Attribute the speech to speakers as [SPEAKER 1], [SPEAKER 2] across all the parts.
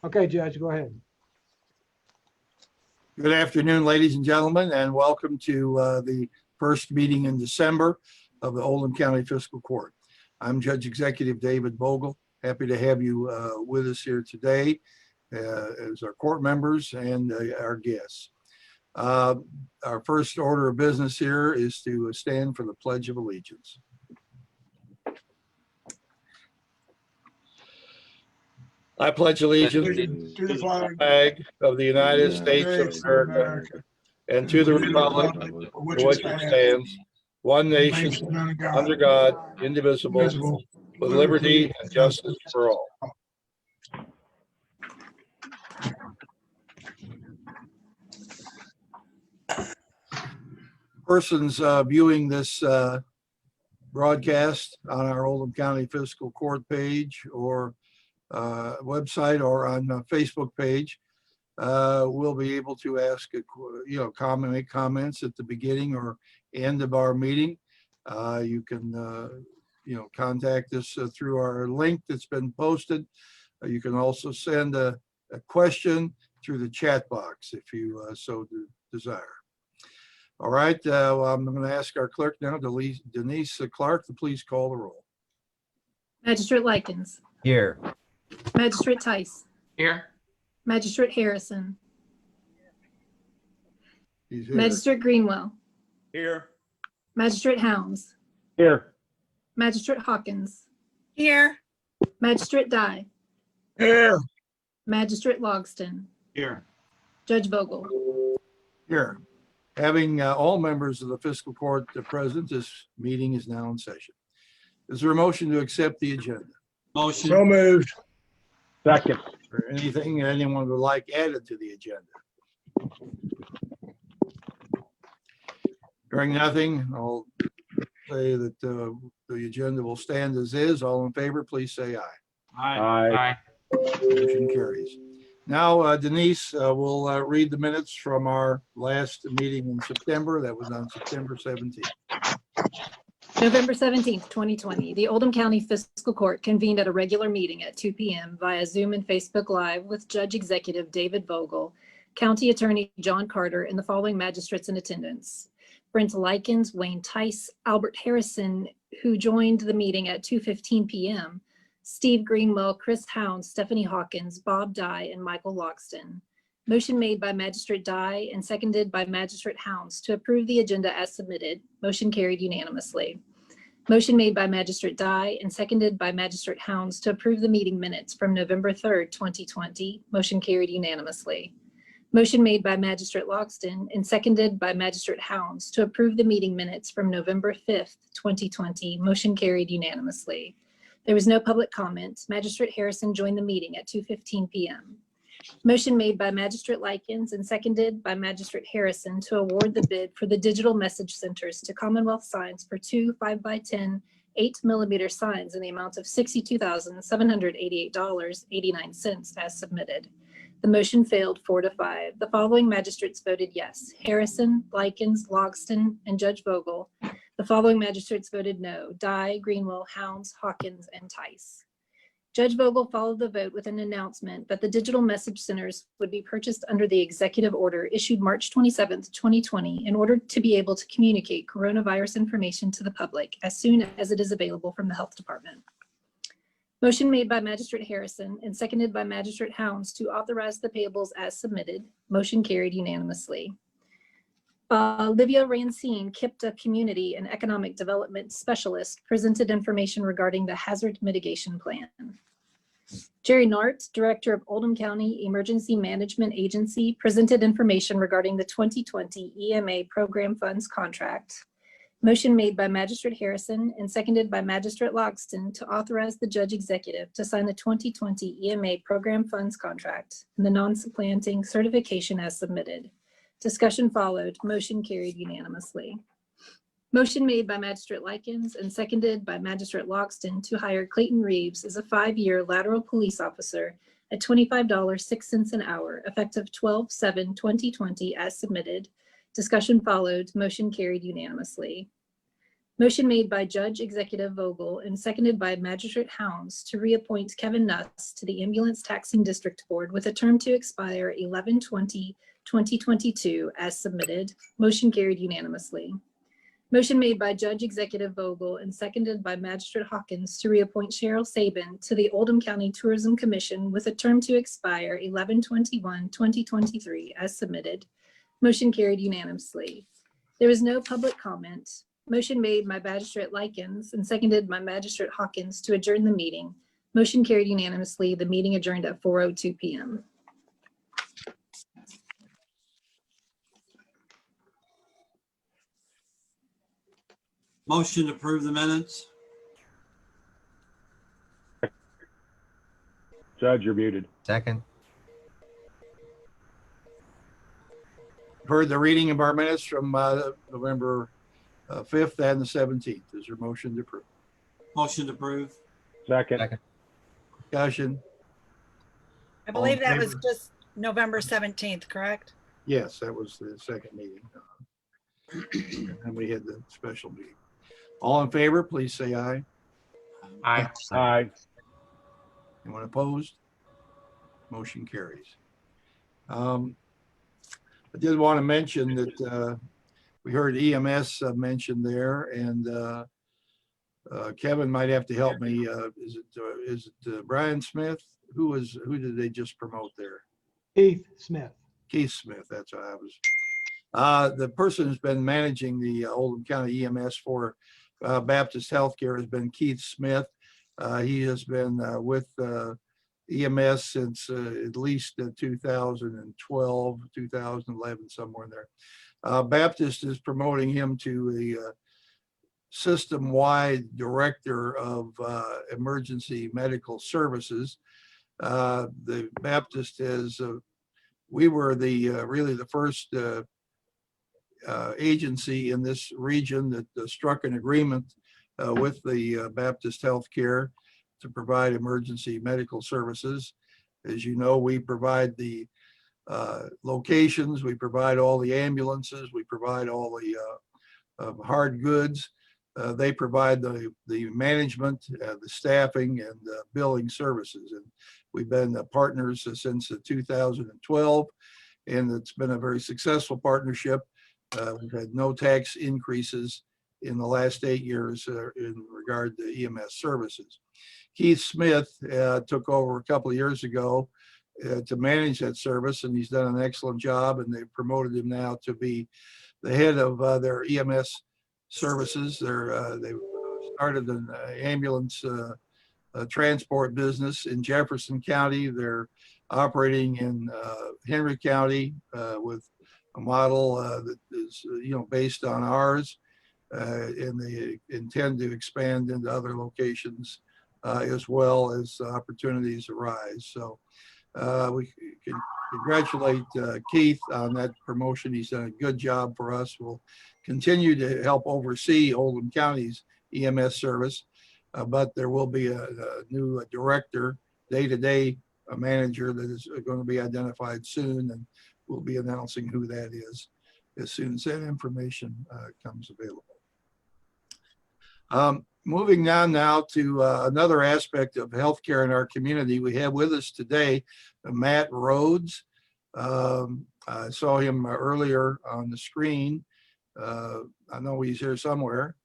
[SPEAKER 1] Okay, Judge, go ahead.
[SPEAKER 2] Good afternoon, ladies and gentlemen, and welcome to the first meeting in December of the Oldham County Fiscal Court. I'm Judge Executive David Vogel. Happy to have you with us here today as our court members and our guests. Our first order of business here is to stand for the Pledge of Allegiance. I pledge allegiance
[SPEAKER 1] To the flag
[SPEAKER 2] of the United States of America and to the republic for which it stands, one nation, under God, indivisible, with liberty and justice for all. Persons viewing this broadcast on our Oldham County Fiscal Court page or website or on Facebook page will be able to ask make comments at the beginning or end of our meeting. You can contact us through our link that's been posted. You can also send a question through the chat box if you so desire. All right, I'm going to ask our clerk now, Denise Clark, to please call the roll.
[SPEAKER 3] Magistrate Likens.
[SPEAKER 4] Here.
[SPEAKER 3] Magistrate Tice.
[SPEAKER 4] Here.
[SPEAKER 3] Magistrate Harrison.
[SPEAKER 2] He's here.
[SPEAKER 3] Magistrate Greenwell.
[SPEAKER 4] Here.
[SPEAKER 3] Magistrate Hounds.
[SPEAKER 1] here.
[SPEAKER 3] Magistrate Hawkins.
[SPEAKER 5] Here.
[SPEAKER 3] Magistrate Dye.
[SPEAKER 1] Here.
[SPEAKER 3] Magistrate Logston.
[SPEAKER 4] Here.
[SPEAKER 3] Judge Vogel.
[SPEAKER 2] Here. Having all members of the fiscal court present, this meeting is now in session. Is there a motion to accept the agenda?
[SPEAKER 4] Motion.
[SPEAKER 1] So moved. Second.
[SPEAKER 2] Or anything anyone would like added to the agenda? Hearing nothing, I'll say that the agenda will stand as is. All in favor, please say aye.
[SPEAKER 4] Aye.
[SPEAKER 2] Motion carries. Now, Denise will read the minutes from our last meeting in September. That was on September 17th.
[SPEAKER 3] November 17th, 2020, the Oldham County Fiscal Court convened at a regular meeting at 2 p.m. via Zoom and Facebook Live with Judge Executive David Vogel, County Attorney John Carter, and the following magistrates in attendance: Brent Likens, Wayne Tice, Albert Harrison, who joined the meeting at 2:15 p.m., Steve Greenwell, Chris Hound, Stephanie Hawkins, Bob Dye, and Michael Logston. Motion made by Magistrate Dye and seconded by Magistrate Hounds to approve the agenda as submitted. Motion carried unanimously. Motion made by Magistrate Dye and seconded by Magistrate Hounds to approve the meeting minutes from November 3rd, 2020. Motion carried unanimously. Motion made by Magistrate Logston and seconded by Magistrate Hounds to approve the meeting minutes from November 5th, 2020. Motion carried unanimously. There was no public comment. Magistrate Harrison joined the meeting at 2:15 p.m. Motion made by Magistrate Likens and seconded by Magistrate Harrison to award the bid for the digital message centers to Commonwealth Signs for 2 5x10 8mm signs in the amount of $62,788.89 as submitted. The motion failed 4-5. The following magistrates voted yes: Harrison, Likens, Logston, and Judge Vogel. The following magistrates voted no: Dye, Greenwell, Hounds, Hawkins, and Tice. Judge Vogel followed the vote with an announcement that the digital message centers would be purchased under the executive order issued March 27th, 2020, in order to be able to communicate coronavirus information to the public as soon as it is available from the health department. Motion made by Magistrate Harrison and seconded by Magistrate Hounds to authorize the payables as submitted. Motion carried unanimously. Livia Rancine, KIPTA Community and Economic Development Specialist, presented information regarding the hazard mitigation plan. Jerry Nart, Director of Oldham County Emergency Management Agency, presented information regarding the 2020 EMA Program Funds contract. Motion made by Magistrate Harrison and seconded by Magistrate Logston to authorize the Judge Executive to sign the 2020 EMA Program Funds contract and the non-supplanting certification as submitted. Discussion followed. Motion carried unanimously. Motion made by Magistrate Likens and seconded by Magistrate Logston to hire Clayton Reeves as a 5-year lateral police officer at $25.06 an hour, effective 12/7/2020 as submitted. Discussion followed. Motion carried unanimously. Motion made by Judge Executive Vogel and seconded by Magistrate Hounds to reappoint Kevin Nuss to the Ambulance Taxing District Board with a term to expire 11/20/2022 as submitted. Motion carried unanimously. Motion made by Judge Executive Vogel and seconded by Magistrate Hawkins to reappoint Cheryl Sabin to the Oldham County Tourism Commission with a term to expire 11/21/2023 as submitted. Motion carried unanimously. There is no public comment. Motion made by Magistrate Likens and seconded by Magistrate Hawkins to adjourn the meeting. Motion carried unanimously. The meeting adjourned at 4:02 p.m.
[SPEAKER 4] Motion to approve the minutes.
[SPEAKER 1] Judge, you're muted.
[SPEAKER 5] Second.
[SPEAKER 2] Heard the reading of our minutes from November 5th and the 17th. Is there a motion to approve?
[SPEAKER 4] Motion to approve.
[SPEAKER 1] Second.
[SPEAKER 5] Second.
[SPEAKER 2] Discussion?
[SPEAKER 6] I
[SPEAKER 2] All in
[SPEAKER 6] believe that was
[SPEAKER 2] favor?
[SPEAKER 6] just November 17th, correct?
[SPEAKER 2] Yes, that was the second meeting. And we had the special meeting. All in favor, please say aye.
[SPEAKER 4] Aye.
[SPEAKER 1] Aye.
[SPEAKER 2] Anyone opposed? Motion carries. I did want to mention that we heard EMS mentioned there, and Kevin might have to help me. Is it Brian Smith? Who did they just promote there?
[SPEAKER 1] Keith Smith.
[SPEAKER 2] Keith Smith. That's what I was. The person who's been managing the Oldham County EMS for Baptist Healthcare has been Keith Smith. He has been with EMS since at least 2012, 2011, somewhere in there. Baptist is promoting him to the system-wide director of emergency medical services. The Baptist is, we were really the first agency in this region that struck an agreement with the Baptist Healthcare to provide emergency medical services. As you know, we provide the locations, we provide all the ambulances, we provide all the hard goods. They provide the management, the staffing, and billing services. And we've been partners since 2012, and it's been a very successful partnership. We've had no tax increases in the last 8 years in regard to EMS services. Keith Smith took over a couple of years ago to manage that service, and he's done an excellent job, and they've promoted him now to be the head of their EMS services. They started an ambulance transport business in Jefferson County. They're operating in Henry County with a model that is based on ours, and they intend to expand into other locations as well as opportunities arise. So we can congratulate Keith on that promotion. He's done a good job for us. We'll continue to help oversee Oldham County's EMS service, but there will be a new director, day-to-day manager that is going to be identified soon, and we'll be announcing who that is as soon as that information comes available. Moving on now to another aspect of healthcare in our community. We have with us today Matt Rhodes. I saw him earlier on the screen. I know he's here somewhere.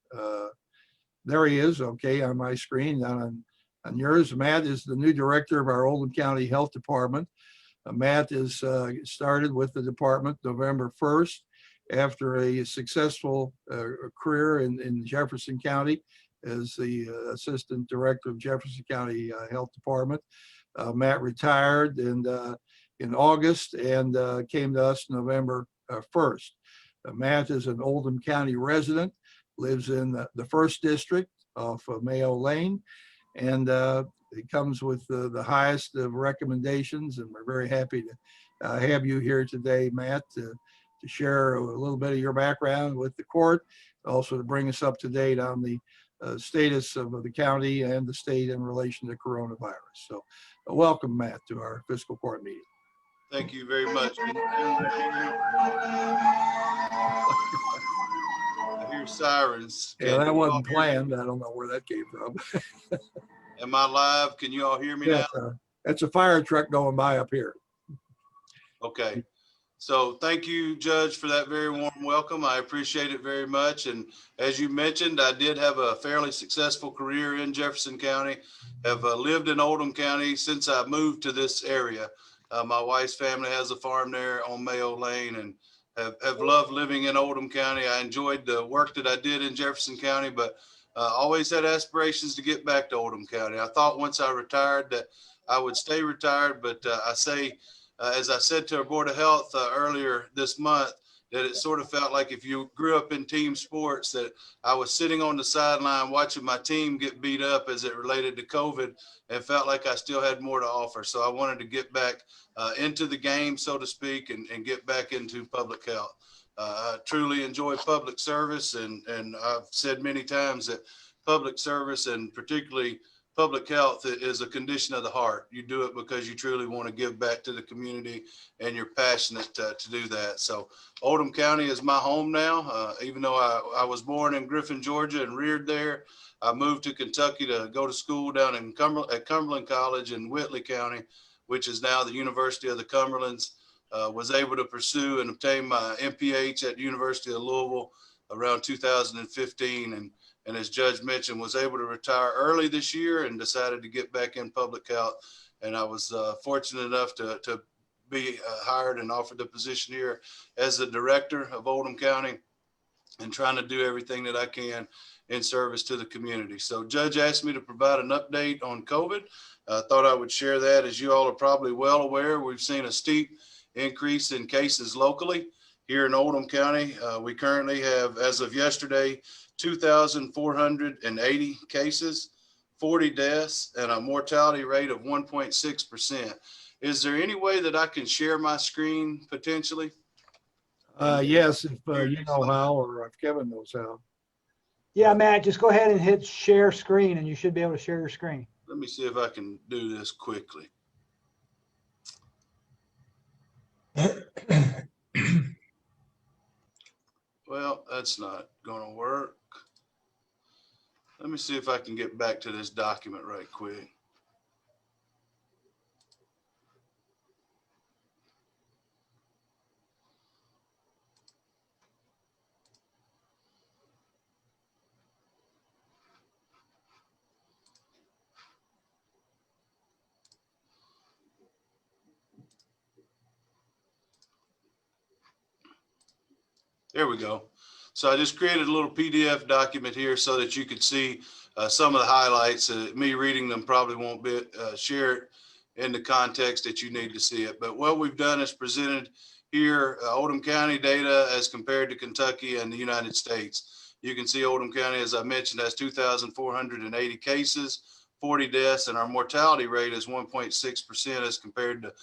[SPEAKER 2] There he is, okay, on my screen. On yours, Matt is the new director of our Oldham County Health Department. Matt is started with the department November 1st after a successful career in Jefferson County as the assistant director of Jefferson County Health Department. Matt retired in August and came to us November 1st. Matt is an Oldham County resident, lives in the first district off of Mayo Lane, and it comes with the highest of recommendations, and we're very happy to have you here today, Matt, to share a little bit of your background with the court, also to bring us up to date on the status of the county and the state in relation to coronavirus. So welcome, Matt, to our fiscal court meeting.
[SPEAKER 7] Thank you very much. I hear
[SPEAKER 5] hear sirens.
[SPEAKER 2] Yeah,
[SPEAKER 5] Can
[SPEAKER 2] that
[SPEAKER 5] you all
[SPEAKER 2] wasn't
[SPEAKER 5] hear me?
[SPEAKER 2] planned. I don't know where that came from.
[SPEAKER 5] Am I live? Can you all hear me now?
[SPEAKER 2] Yeah, that's a fire truck going by up here.
[SPEAKER 5] Okay. So thank you, Judge, for that very warm welcome. I appreciate it very much. And as you mentioned, I did have a fairly successful career in Jefferson County, have lived in Oldham County since I moved to this area. My wife's family has a farm there on Mayo Lane, and have loved living in Oldham County. I enjoyed the work that I did in Jefferson County, but always had aspirations to get back to Oldham County. I thought once I retired that I would stay retired, but I say, as I said to our Board of Health earlier this month, that it sort of felt like if you grew up in team sports, that I was sitting on the sideline watching my team get beat up as it related to COVID, and felt like I still had more to offer. So I wanted to get back into the game, so to speak, and get back into public health. I truly enjoy public service, and I've said many times that public service, and particularly public health, is a condition of the heart. You do it because you truly want to give back to the community, and you're passionate to do that. So Oldham County is my home now. Even though I was born in Griffin, Georgia, and reared there, I moved to Kentucky to go to school down in at Cumberland College in Whitley County, which is now the University of the Cumberlands. Was able to pursue and obtain my MPH at University of Louisville around 2015. And as Judge mentioned, was able to retire early this year and decided to get back in public health. And I was fortunate enough to be hired and offered the position here as the director of Oldham County, and trying to do everything that I can in service to the community. So Judge asked me to provide an update on COVID. I thought I would share that. As you all are probably well aware, we've seen a steep increase in cases locally here in Oldham County. We currently have, as of yesterday, 2,480 cases, 40 deaths, and a mortality rate of 1.6%. Is there any way that I can share my screen potentially?
[SPEAKER 2] Yes, if you know how, or if Kevin knows how.
[SPEAKER 1] Yeah, Matt, just go ahead and hit share screen and you should be able to share your screen.
[SPEAKER 5] Let me see if I can do this quickly. Well, that's not going to work. Let me see if I can get back to this document right quick. There we go. So I just created a little PDF document here so that you could see some of the highlights. Me reading them probably won't be shared in the context that you need to see it. But what we've done is presented here Oldham County data as compared to Kentucky and the United States. You can see Oldham County, as I mentioned, has 2,480 cases, 40 deaths, and our mortality rate is 1.6% as compared to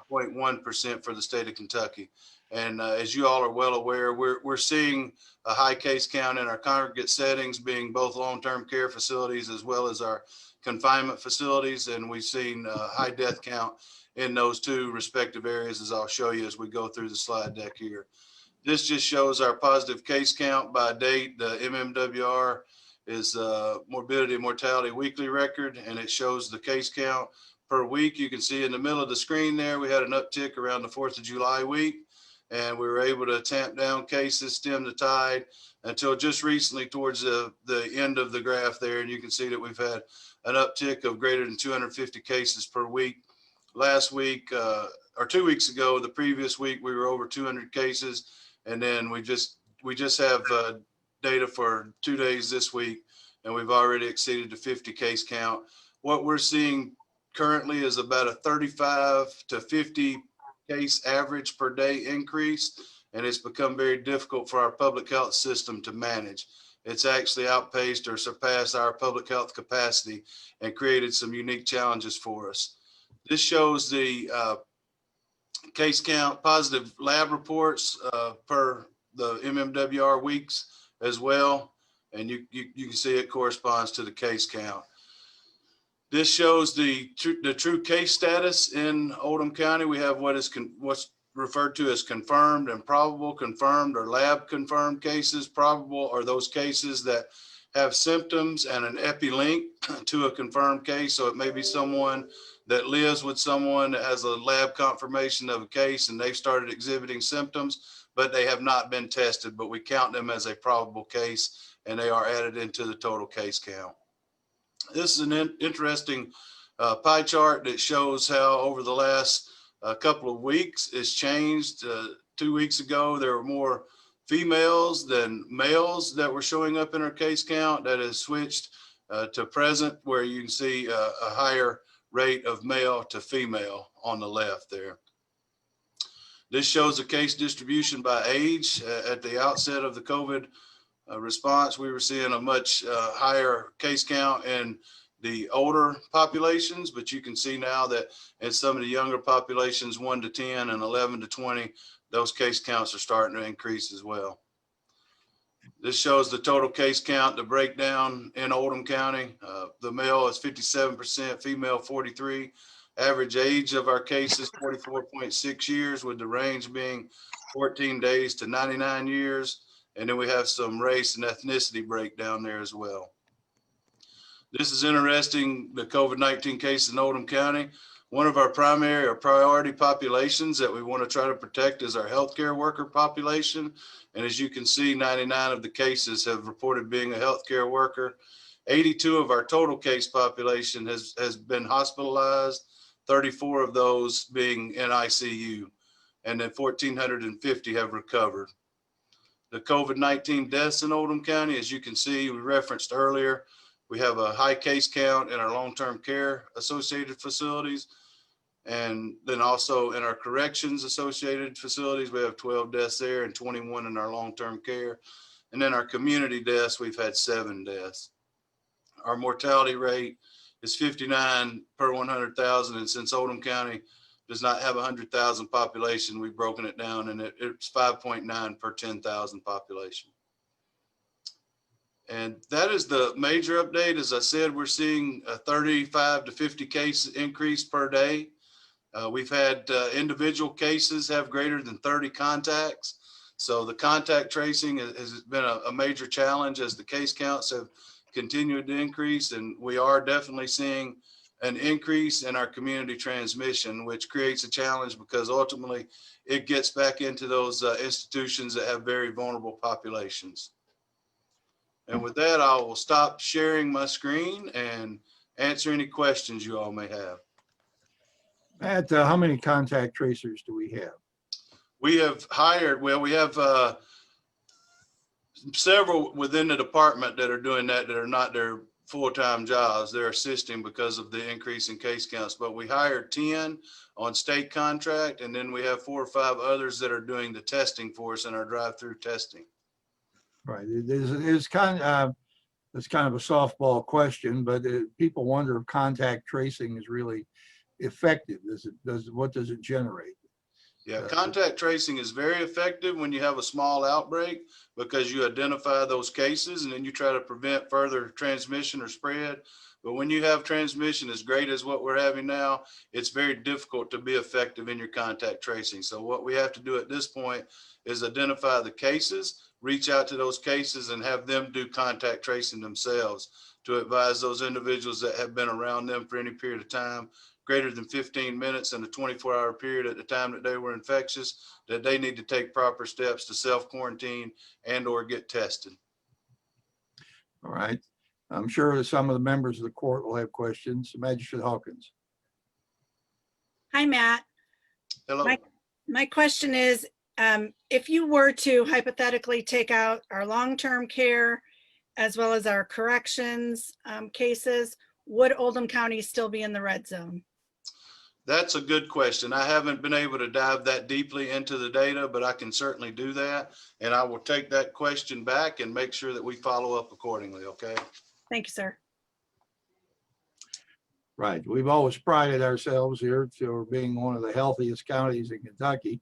[SPEAKER 5] 1.1% for the state of Kentucky. And as you all are well aware, we're seeing a high case count in our congregate settings, being both long-term care facilities as well as our confinement facilities. And we've seen a high death count in those two respective areas, as I'll show you as we go through the slide deck here. This just shows our positive case count by date. The MMWR is morbidity and mortality weekly record, and it shows the case count per week. You can see in the middle of the screen there, we had an uptick around the 4th of July week, and we were able to tamp down cases, stem the tide, until just recently towards the end of the graph there. And you can see that we've had an uptick of greater than 250 cases per week. Last week, or 2 weeks ago, the previous week, we were over 200 cases. And then we just have data for 2 days this week, and we've already exceeded the 50 case count. What we're seeing currently is about a 35 to 50 case average per day increase, and it's become very difficult for our public health system to manage. It's actually outpaced or surpassed our public health capacity and created some unique challenges for us. This shows the case count, positive lab reports per the MMWR weeks as well. And you can see it corresponds to the case count. This shows the true case status in Oldham County. We have what's referred to as confirmed and probable. Confirmed or lab confirmed cases. Probable are those cases that have symptoms and an epi link to a confirmed case. So it may be someone that lives with someone that has a lab confirmation of a case and they've started exhibiting symptoms, but they have not been tested, but we count them as a probable case and they are added into the total case count. This is an interesting pie chart that shows how over the last couple of weeks it's changed. 2 weeks ago, there were more females than males that were showing up in our case count. That has switched to present, where you can see a higher rate of male to female on the left there. This shows the case distribution by age. At the outset of the COVID response, we were seeing a much higher case count in the older populations, but you can see now that in some of the younger populations, 1 to 10 and 11 to 20, those case counts are starting to increase as well. This shows the total case count, the breakdown in Oldham County. The male is 57%, female 43%. Average age of our cases, 44.6 years, with the range being 14 days to 99 years. And then we have some race and ethnicity breakdown there as well. This is interesting, the COVID-19 cases in Oldham County. One of our primary or priority populations that we want to try to protect is our healthcare worker population. And as you can see, 99 of the cases have reported being a healthcare worker. 82 of our total case population has been hospitalized, 34 of those being in ICU, and then 1,450 have recovered. The COVID-19 deaths in Oldham County, as you can see, we referenced earlier, we have a high case count in our long-term care associated facilities. And then also in our corrections associated facilities, we have 12 deaths there and 21 in our long-term care. And then our community deaths, we've had 7 deaths. Our mortality rate is 59 per 100,000. And since Oldham County does not have 100,000 population, we've broken it down and it's 5.9 per 10,000 population. And that is the major update. As I said, we're seeing a 35 to 50 case increase per day. We've had individual cases have greater than 30 contacts. So the contact tracing has been a major challenge as the case counts have continued to increase. And we are definitely seeing an increase in our community transmission, which creates a challenge because ultimately it gets back into those institutions that have very vulnerable populations. And with that, I will stop sharing my screen and answer any questions you all may have.
[SPEAKER 2] Matt, how many contact tracers do we have?
[SPEAKER 5] We have hired, well, we have several within the department that are doing that are not their full-time jobs. They're assisting because of the increase in case counts, but we hired 10 on state contract, and then we have 4 or 5 others that are doing the testing for us in our drive-through testing.
[SPEAKER 2] Right. It's kind of a softball question, but people wonder if contact tracing is really effective. What does it generate?
[SPEAKER 5] Yeah, contact tracing is very effective when you have a small outbreak because you identify those cases and then you try to prevent further transmission or spread. But when you have transmission as great as what we're having now, it's very difficult to be effective in your contact tracing. So what we have to do at this point is identify the cases, reach out to those cases and have them do contact tracing themselves to advise those individuals that have been around them for any period of time, greater than 15 minutes in a 24-hour period at the time that they were infectious, that they need to take proper steps to self-quarantine and or get tested.
[SPEAKER 2] All right. I'm sure that some of the members of the court will have questions. Magistrate Hawkins.
[SPEAKER 6] Hi, Matt.
[SPEAKER 5] Hello.
[SPEAKER 6] My question is, if you were to hypothetically take out our long-term care as well as our corrections cases, would Oldham County still be in the red zone?
[SPEAKER 5] That's a good question. I haven't been able to dive that deeply into the data, but I can certainly do that. And I will take that question back and make sure that we follow up accordingly, okay?
[SPEAKER 6] Thank you, sir.
[SPEAKER 2] Right. We've always prided ourselves here for being one of the healthiest counties in Kentucky.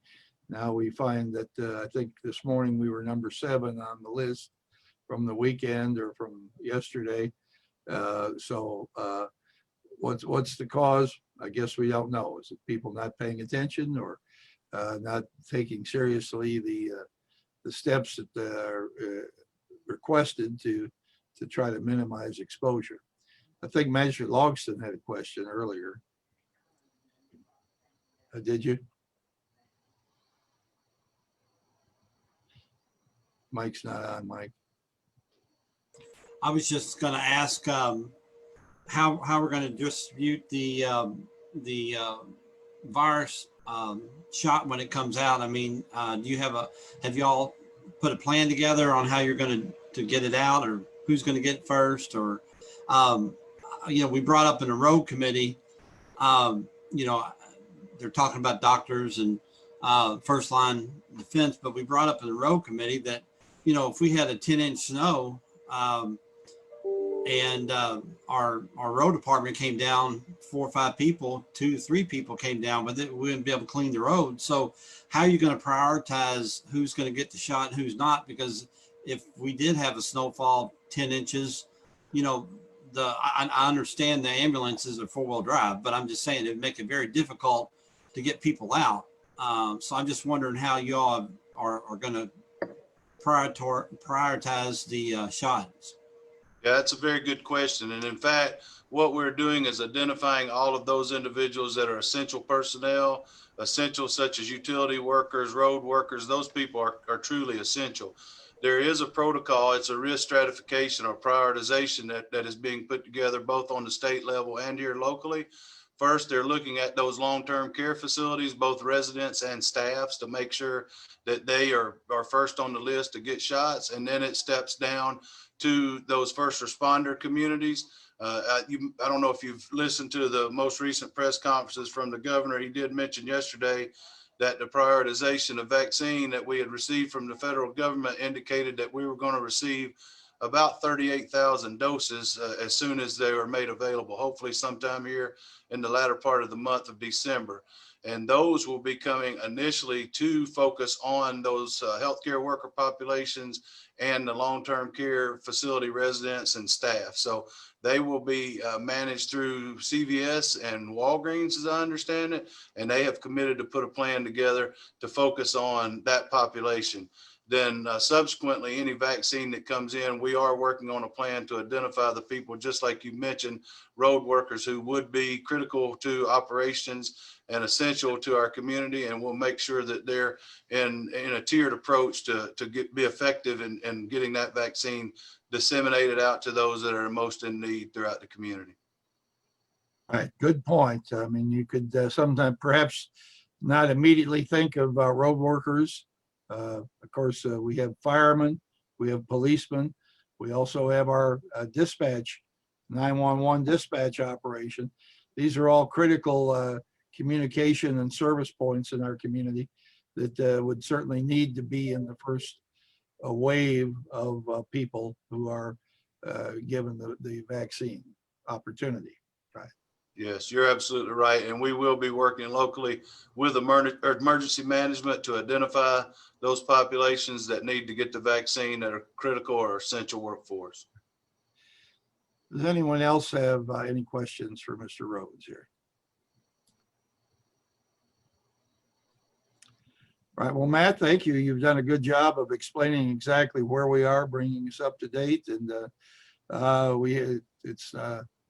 [SPEAKER 2] Now we find that I think this morning we were number 7 on the list from the weekend or from yesterday. What's the cause? I guess we don't know. Is it people not paying attention, or not taking seriously the steps that are requested to try to minimize exposure. I think Magistrate Logston had a question earlier. Did you? Mike's not on, Mike.
[SPEAKER 4] I was just going to ask how we're going to distribute the virus shot when it comes out. I mean, do you have y'all put a plan together on how you're going to get it out, or who's going to get it first? Or, we brought up in a road committee, they're talking about doctors and first line defense, but we brought up in the road committee that, if we had a 10-inch snow and our road department came down, 4 or 5 people, 2 to 3 people came down, but we wouldn't be able to clean the road. So how are you going to prioritize who's going to get the shot and who's not? Because if we did have a snowfall 10 inches, I understand the ambulances are 4-wheel drive, but I'm just saying it'd make it very difficult to get people out. So I'm just wondering how y'all are going to prioritize the shots.
[SPEAKER 5] Yeah, that's a very good question. And in fact, what we're doing is identifying all of those individuals that are essential personnel, essential such as utility workers, road workers. Those people are truly essential. There is a protocol. It's a risk stratification or prioritization that is being put together both on the state level and here locally. First, they're looking at those long-term care facilities, both residents and staffs, to make sure that they are first on the list to get shots. And then it steps down to those first responder communities. I don't know if you've listened to the most recent press conferences from the governor. He did mention yesterday that the prioritization of vaccine that we had received from the federal government indicated that we were going to receive about 38,000 doses as soon as they were made available, hopefully sometime here in the latter part of the month of December. And those will be coming initially to focus on those healthcare worker populations and the long-term care facility residents and staff. So they will be managed through CVS and Walgreens, as I understand it, and they have committed to put a plan together to focus on that population. Then subsequently, any vaccine that comes in, we are working on a plan to identify the people, just like you mentioned, road workers who would be critical to operations and essential to our community. And we'll make sure that they're in a tiered approach to be effective in getting that vaccine disseminated out to those that are most in need throughout the community.
[SPEAKER 2] All right, good point. I mean, you could sometimes perhaps not immediately think of road workers. Of course, we have firemen, we have policemen. We also have our dispatch, 911 dispatch operation. These are all critical communication and service points in our community that would certainly need to be in the first wave of people who are given the vaccine opportunity. Right.
[SPEAKER 5] Yes, you're absolutely right. And we will be working locally with emergency management to identify those populations that need to get the vaccine that are critical or essential workforce.
[SPEAKER 2] Does anyone else have any questions for Mr. Rhodes here? Right. Well, Matt, thank you. You've done a good job of explaining exactly where we are, bringing us up to date. And it's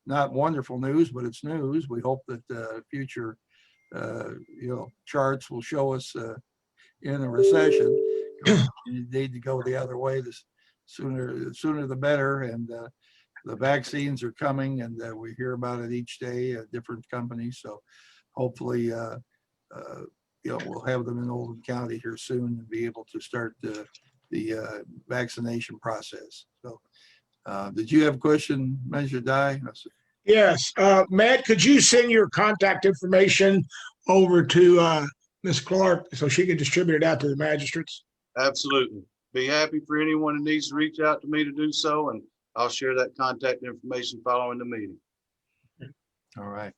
[SPEAKER 2] not wonderful news, but it's news. We hope that future, charts will show us in a recession. You need to go the other way. The sooner the better. And the vaccines are coming, and we hear about it each day at different companies. So hopefully, we'll have them in Oldham County here soon and be able to start the vaccination process. So, did you have a question, Measure Dye?
[SPEAKER 7] Yes, Matt, could you send your contact information over to Ms. Clark so she can distribute it out to the magistrates?
[SPEAKER 5] Absolutely. Be happy for anyone who needs to reach out to me to do so, and I'll share that contact information following the meeting.
[SPEAKER 2] All right.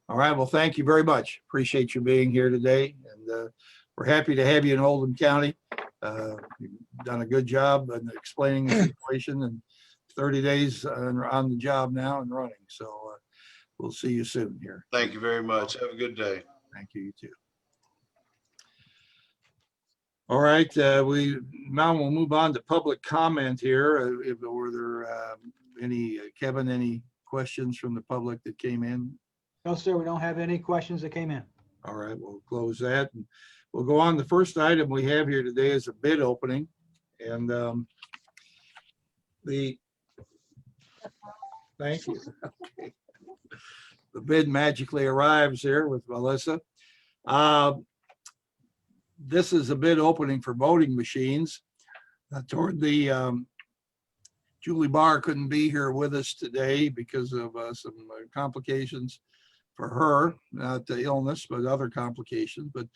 [SPEAKER 2] All right. Well, thank you very much. Appreciate you being here today. And we're happy to have you in Oldham County. You've done a good job in explaining the situation, and 30 days on the job now and running. So we'll see you soon here.
[SPEAKER 5] Thank you very much. Have a good day.
[SPEAKER 2] Thank you. You too. All right, now we'll move on to public comment here. Were there Kevin, any questions from the public that came in?
[SPEAKER 1] No, sir, we don't have any questions that came in.
[SPEAKER 2] All right, we'll close that. We'll go on. The first item we have here today is a bid opening. And thank you. Okay. The bid magically arrives here with Melissa. This is a bid opening for voting machines. Toward the Julie Barr couldn't be here with us today because of some complications for her, not the illness, but other complications. But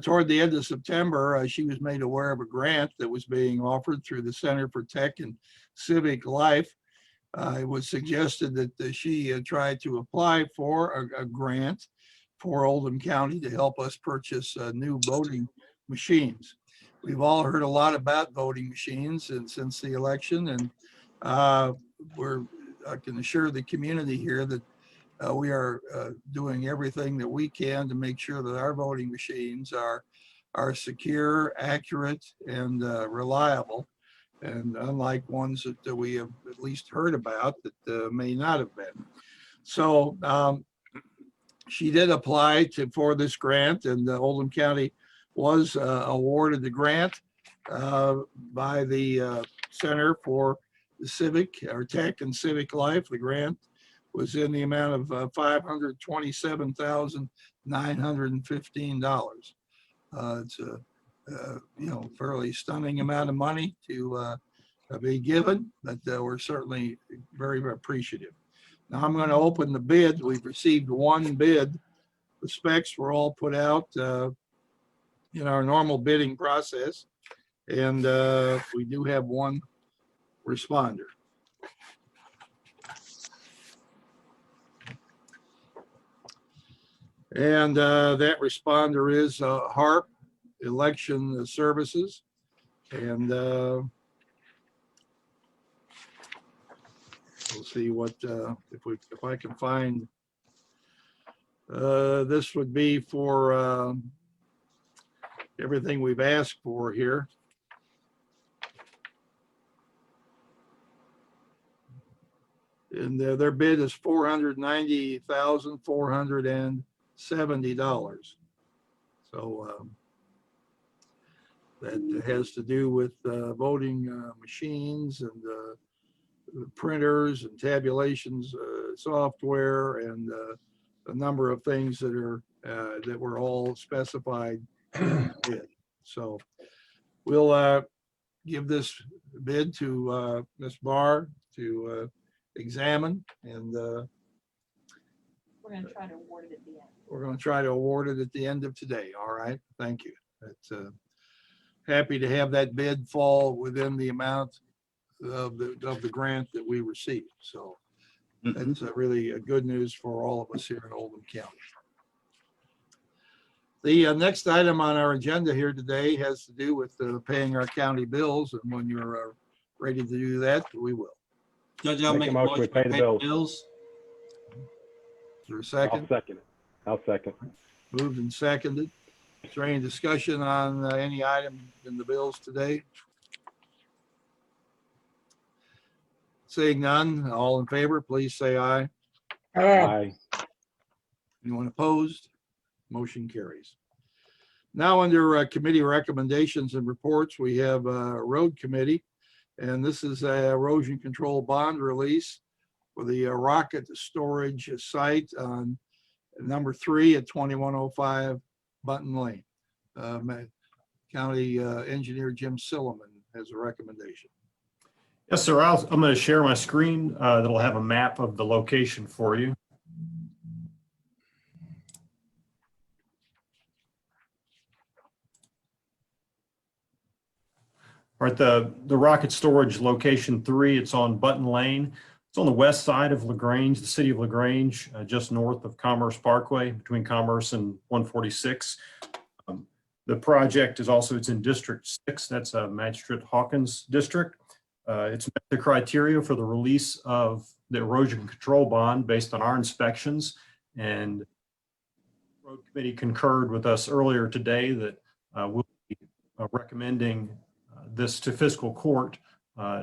[SPEAKER 2] toward the end of September, she was made aware of a grant that was being offered through the Center for Tech and Civic Life. It was suggested that she try to apply for a grant for Oldham County to help us purchase new voting machines. We've all heard a lot about voting machines and since the election, and I can assure the community here that we are doing everything that we can to make sure that our voting machines are secure, accurate, and reliable, and unlike ones that we have at least heard about that may not have been. So she did apply for this grant, and Oldham County was awarded the grant by the Center for the Civic or Tech and Civic Life. The grant was in the amount of $527,915. It's a fairly stunning amount of money to be given, but we're certainly very, very appreciative. Now I'm going to open the bid. We've received one bid. The specs were all put out in our normal bidding process, and we do have one responder. And that responder is Harp Election Services. And we'll see what if I can find. This would be for everything we've asked for here. And their bid is $490,470. So that has to do with voting machines and printers and tabulations software and a number of things that are that were all specified in the bid. So we'll give this bid to Ms. Barr to examine, and
[SPEAKER 8] we're going to try to award it at the end.
[SPEAKER 2] We're going to try to award it at the end of today. All right. Thank you. That's happy to have that bid fall within the amount of the grant that we received. So that's really good news for all of us here in Oldham County. The next item on our agenda here today has to do with paying our county bills, and when you're ready to do that, we will.
[SPEAKER 4] Judge, I'll
[SPEAKER 9] Make a motion, we pay the bills.
[SPEAKER 2] Is there a second?
[SPEAKER 9] I'll second.
[SPEAKER 2] Moved and seconded. Is there any discussion on any item in the bills today? Seeing none, all in favor, please say aye.
[SPEAKER 9] Aye.
[SPEAKER 2] Anyone opposed? Motion carries. Now under committee recommendations and reports, we have a road committee, and this is a erosion control bond release for the rocket storage site on number 3 at 2105 Button Lane. County Engineer Jim Silliman has a recommendation.
[SPEAKER 10] Yes, sir. I'm going to share my screen that'll have a map of the location for you. All right, the rocket storage location 3, it's on Button Lane. It's on the west side of LaGrange, the city of LaGrange, just north of Commerce Parkway, between Commerce and 146. The project is also, it's in District 6. That's Magistrate Hawkins District. It's met the criteria for the release of the erosion control bond based on our inspections, and the road committee concurred with us earlier today that we'll be recommending this to fiscal court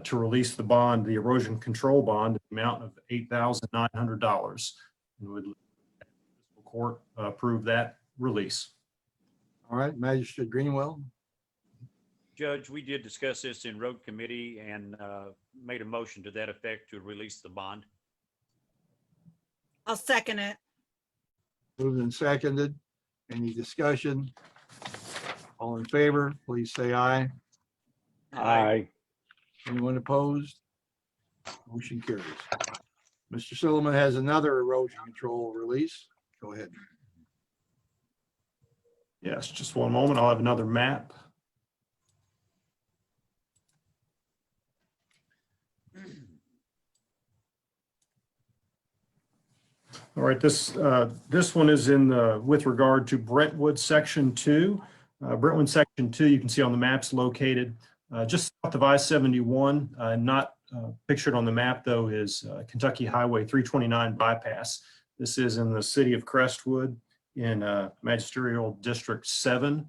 [SPEAKER 10] to release the bond, the erosion control bond, the amount of $8,900. And would fiscal court approve that release.
[SPEAKER 2] All right, Magistrate Greenwell.
[SPEAKER 11] Judge, we did discuss this in road committee and made a motion to that effect to release the bond.
[SPEAKER 6] I'll second it.
[SPEAKER 2] Moved and seconded. Any discussion? All in favor, please say aye.
[SPEAKER 9] Aye.
[SPEAKER 2] Anyone opposed? Motion carries. Mr. Silliman has another erosion control release. Go ahead.
[SPEAKER 10] Yes, just one moment. I'll have another map. All right, this one is in with regard to Brentwood Section 2. Brentwood Section 2, you can see on the maps located just south of I-71. Not pictured on the map, though, is Kentucky Highway 329 bypass. This is in the city of Crestwood in Magisterial District 7.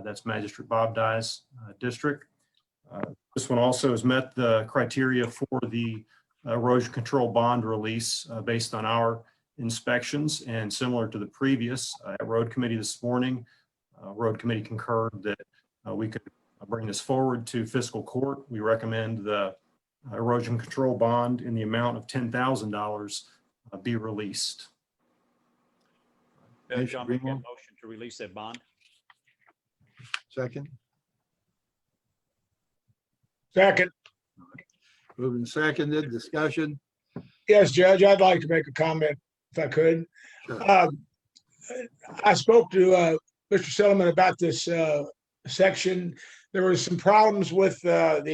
[SPEAKER 10] That's Magistrate Bob Dye's district. This one also has met the criteria for the erosion control bond release based on our inspections, and similar to the previous at road committee this morning, road committee concurred that we could bring this forward to fiscal court. We recommend the erosion control bond in the amount of $10,000 be released.
[SPEAKER 11] Judge, I'll make that motion to release that bond.
[SPEAKER 2] Second.
[SPEAKER 7] Second.
[SPEAKER 2] Moved and seconded. Discussion.
[SPEAKER 7] Yes, Judge, I'd like to make a comment if I could.
[SPEAKER 2] Sure.
[SPEAKER 7] I spoke to Mr. Silliman about this section. There were some problems with at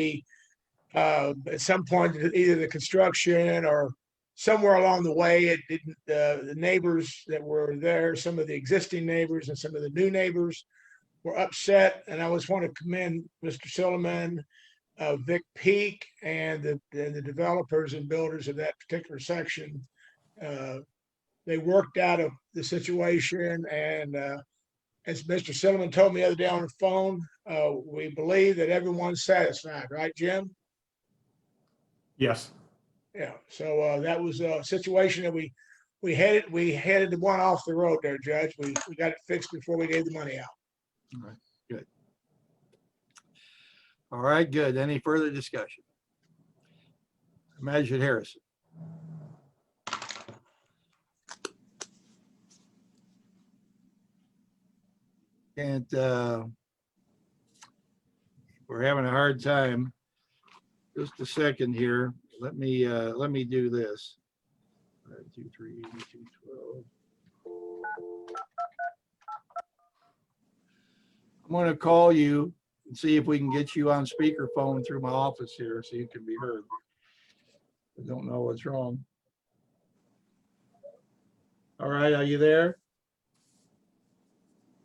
[SPEAKER 7] some point, either the construction or somewhere along the way, it didn't. The neighbors that were there, some of the existing neighbors and some of the new neighbors, were upset. And I just want to commend Mr. Silliman, Vic Peak, and the developers and builders of that particular section. They worked out of the situation, and as Mr. Silliman told me the other day on the phone, we believe that everyone's satisfied, right, Jim?
[SPEAKER 10] Yes.
[SPEAKER 7] Yeah. So that was a situation that we headed the one off the road there, Judge. We got it fixed before we gave the money out.
[SPEAKER 2] All right, good. All right, good. Any further discussion? Magistrate Harrison. Can't, we're having a hard time. Just a second here. Let me do this. 5, 2, 3, 2, 12. I'm going to call you and see if we can get you on speakerphone through my office here so you can be heard. I don't know what's wrong. All right, are you there?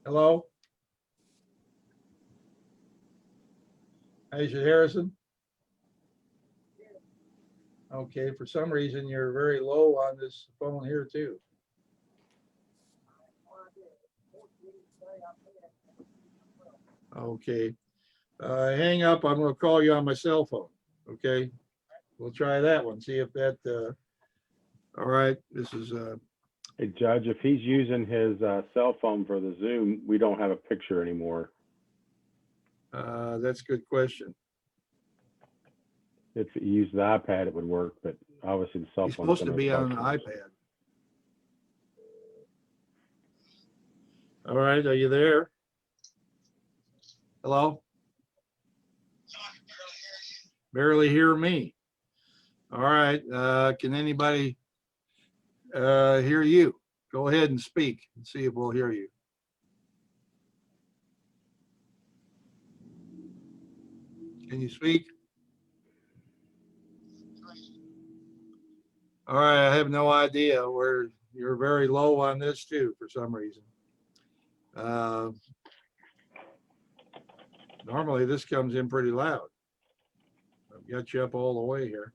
[SPEAKER 2] Hello? Magistrate Harrison? Okay, for some reason, you're very low on this phone here too. Okay, hang up. I'm gonna call you on my cell phone. Okay, we'll try that one. See if that, all right, this is,
[SPEAKER 9] Hey, Judge, if he's using his cell phone for the Zoom, we don't have a picture anymore.
[SPEAKER 2] that's a good question.
[SPEAKER 9] If he used the iPad, it would work, but obviously the cell
[SPEAKER 2] He's
[SPEAKER 9] phone.
[SPEAKER 2] supposed to be on an iPad. All right, are you there? Hello? Barely hear me. All right, can anybody hear you? Go ahead and speak and see if we'll hear you. Can you speak? All right, I have no idea where you're very low on this too for some reason. Normally this comes in pretty loud. I've got you up all the way here.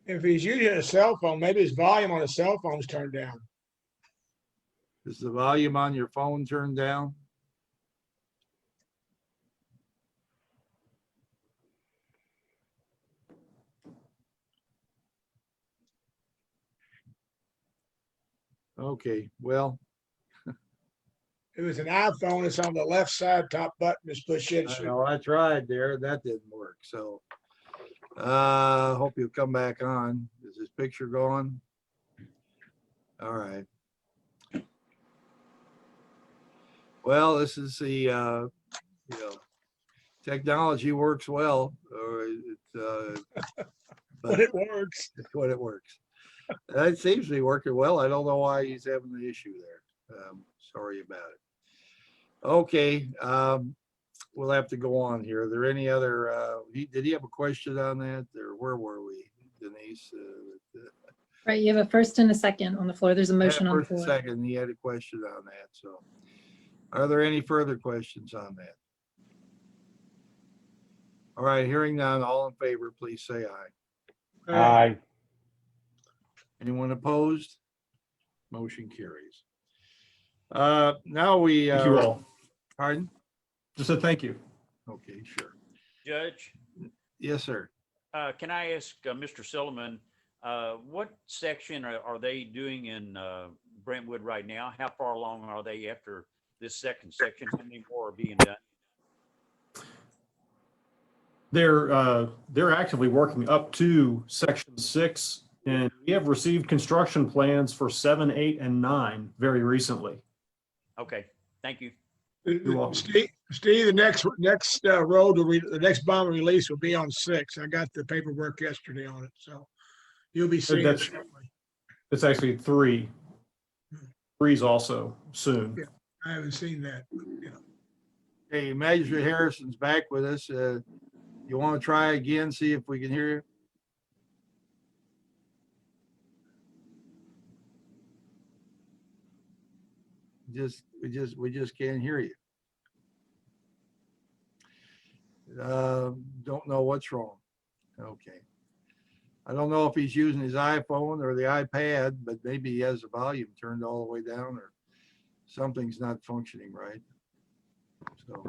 [SPEAKER 7] If he's using a cell phone, maybe his volume on his cell phone's turned down.
[SPEAKER 2] Is the volume on your phone turned down? Okay, well,
[SPEAKER 7] It was an iPhone. It's on the left side, top button is push in.
[SPEAKER 2] I know I tried there. That didn't work. So hope you'll come back on. Is this picture going? All right. Well, this is the, technology works well, or it's,
[SPEAKER 7] But it works.
[SPEAKER 2] it's what it works. It seems to be working well. I don't know why he's having the issue there. Sorry about it. Okay, we'll have to go on here. Are there any other, did he have a question on that, or where were we, Denise?
[SPEAKER 3] Right, you have a first and a second on the floor. There's a motion on the
[SPEAKER 2] First and
[SPEAKER 3] floor.
[SPEAKER 2] second, he had a question on that, so. Are there any further questions on that? All right, hearing none, all in favor, please say aye.
[SPEAKER 9] Aye.
[SPEAKER 2] Anyone opposed? Motion carries. Now we.
[SPEAKER 10] Thank you all.
[SPEAKER 2] Pardon?
[SPEAKER 10] Just said thank you.
[SPEAKER 2] Okay, sure.
[SPEAKER 11] Judge,
[SPEAKER 2] Yes, sir.
[SPEAKER 11] can I ask Mr. Silliman, what section are they doing in Brentwood right now? How far along are they after this second section? How many more are being done?
[SPEAKER 10] They're actively working up to section 6, and we have received construction plans for 7, 8, and 9 very recently.
[SPEAKER 11] Okay, thank you.
[SPEAKER 10] You're welcome.
[SPEAKER 7] Steve, the next road, the next bond release will be on 6. I got the paperwork yesterday on it, so you'll be seeing it
[SPEAKER 10] That's-
[SPEAKER 7] shortly.
[SPEAKER 10] It's actually 3. 3's also soon.
[SPEAKER 7] Yeah. I haven't seen that. Yeah.
[SPEAKER 2] Hey, Magistrate Harrison's back with us. You want to try again, see if we can hear you? We just can't hear you. Don't know what's wrong. Okay. I don't know if he's using his iPhone or the iPad, but maybe he has the volume turned all the way down, or something's not functioning right. So.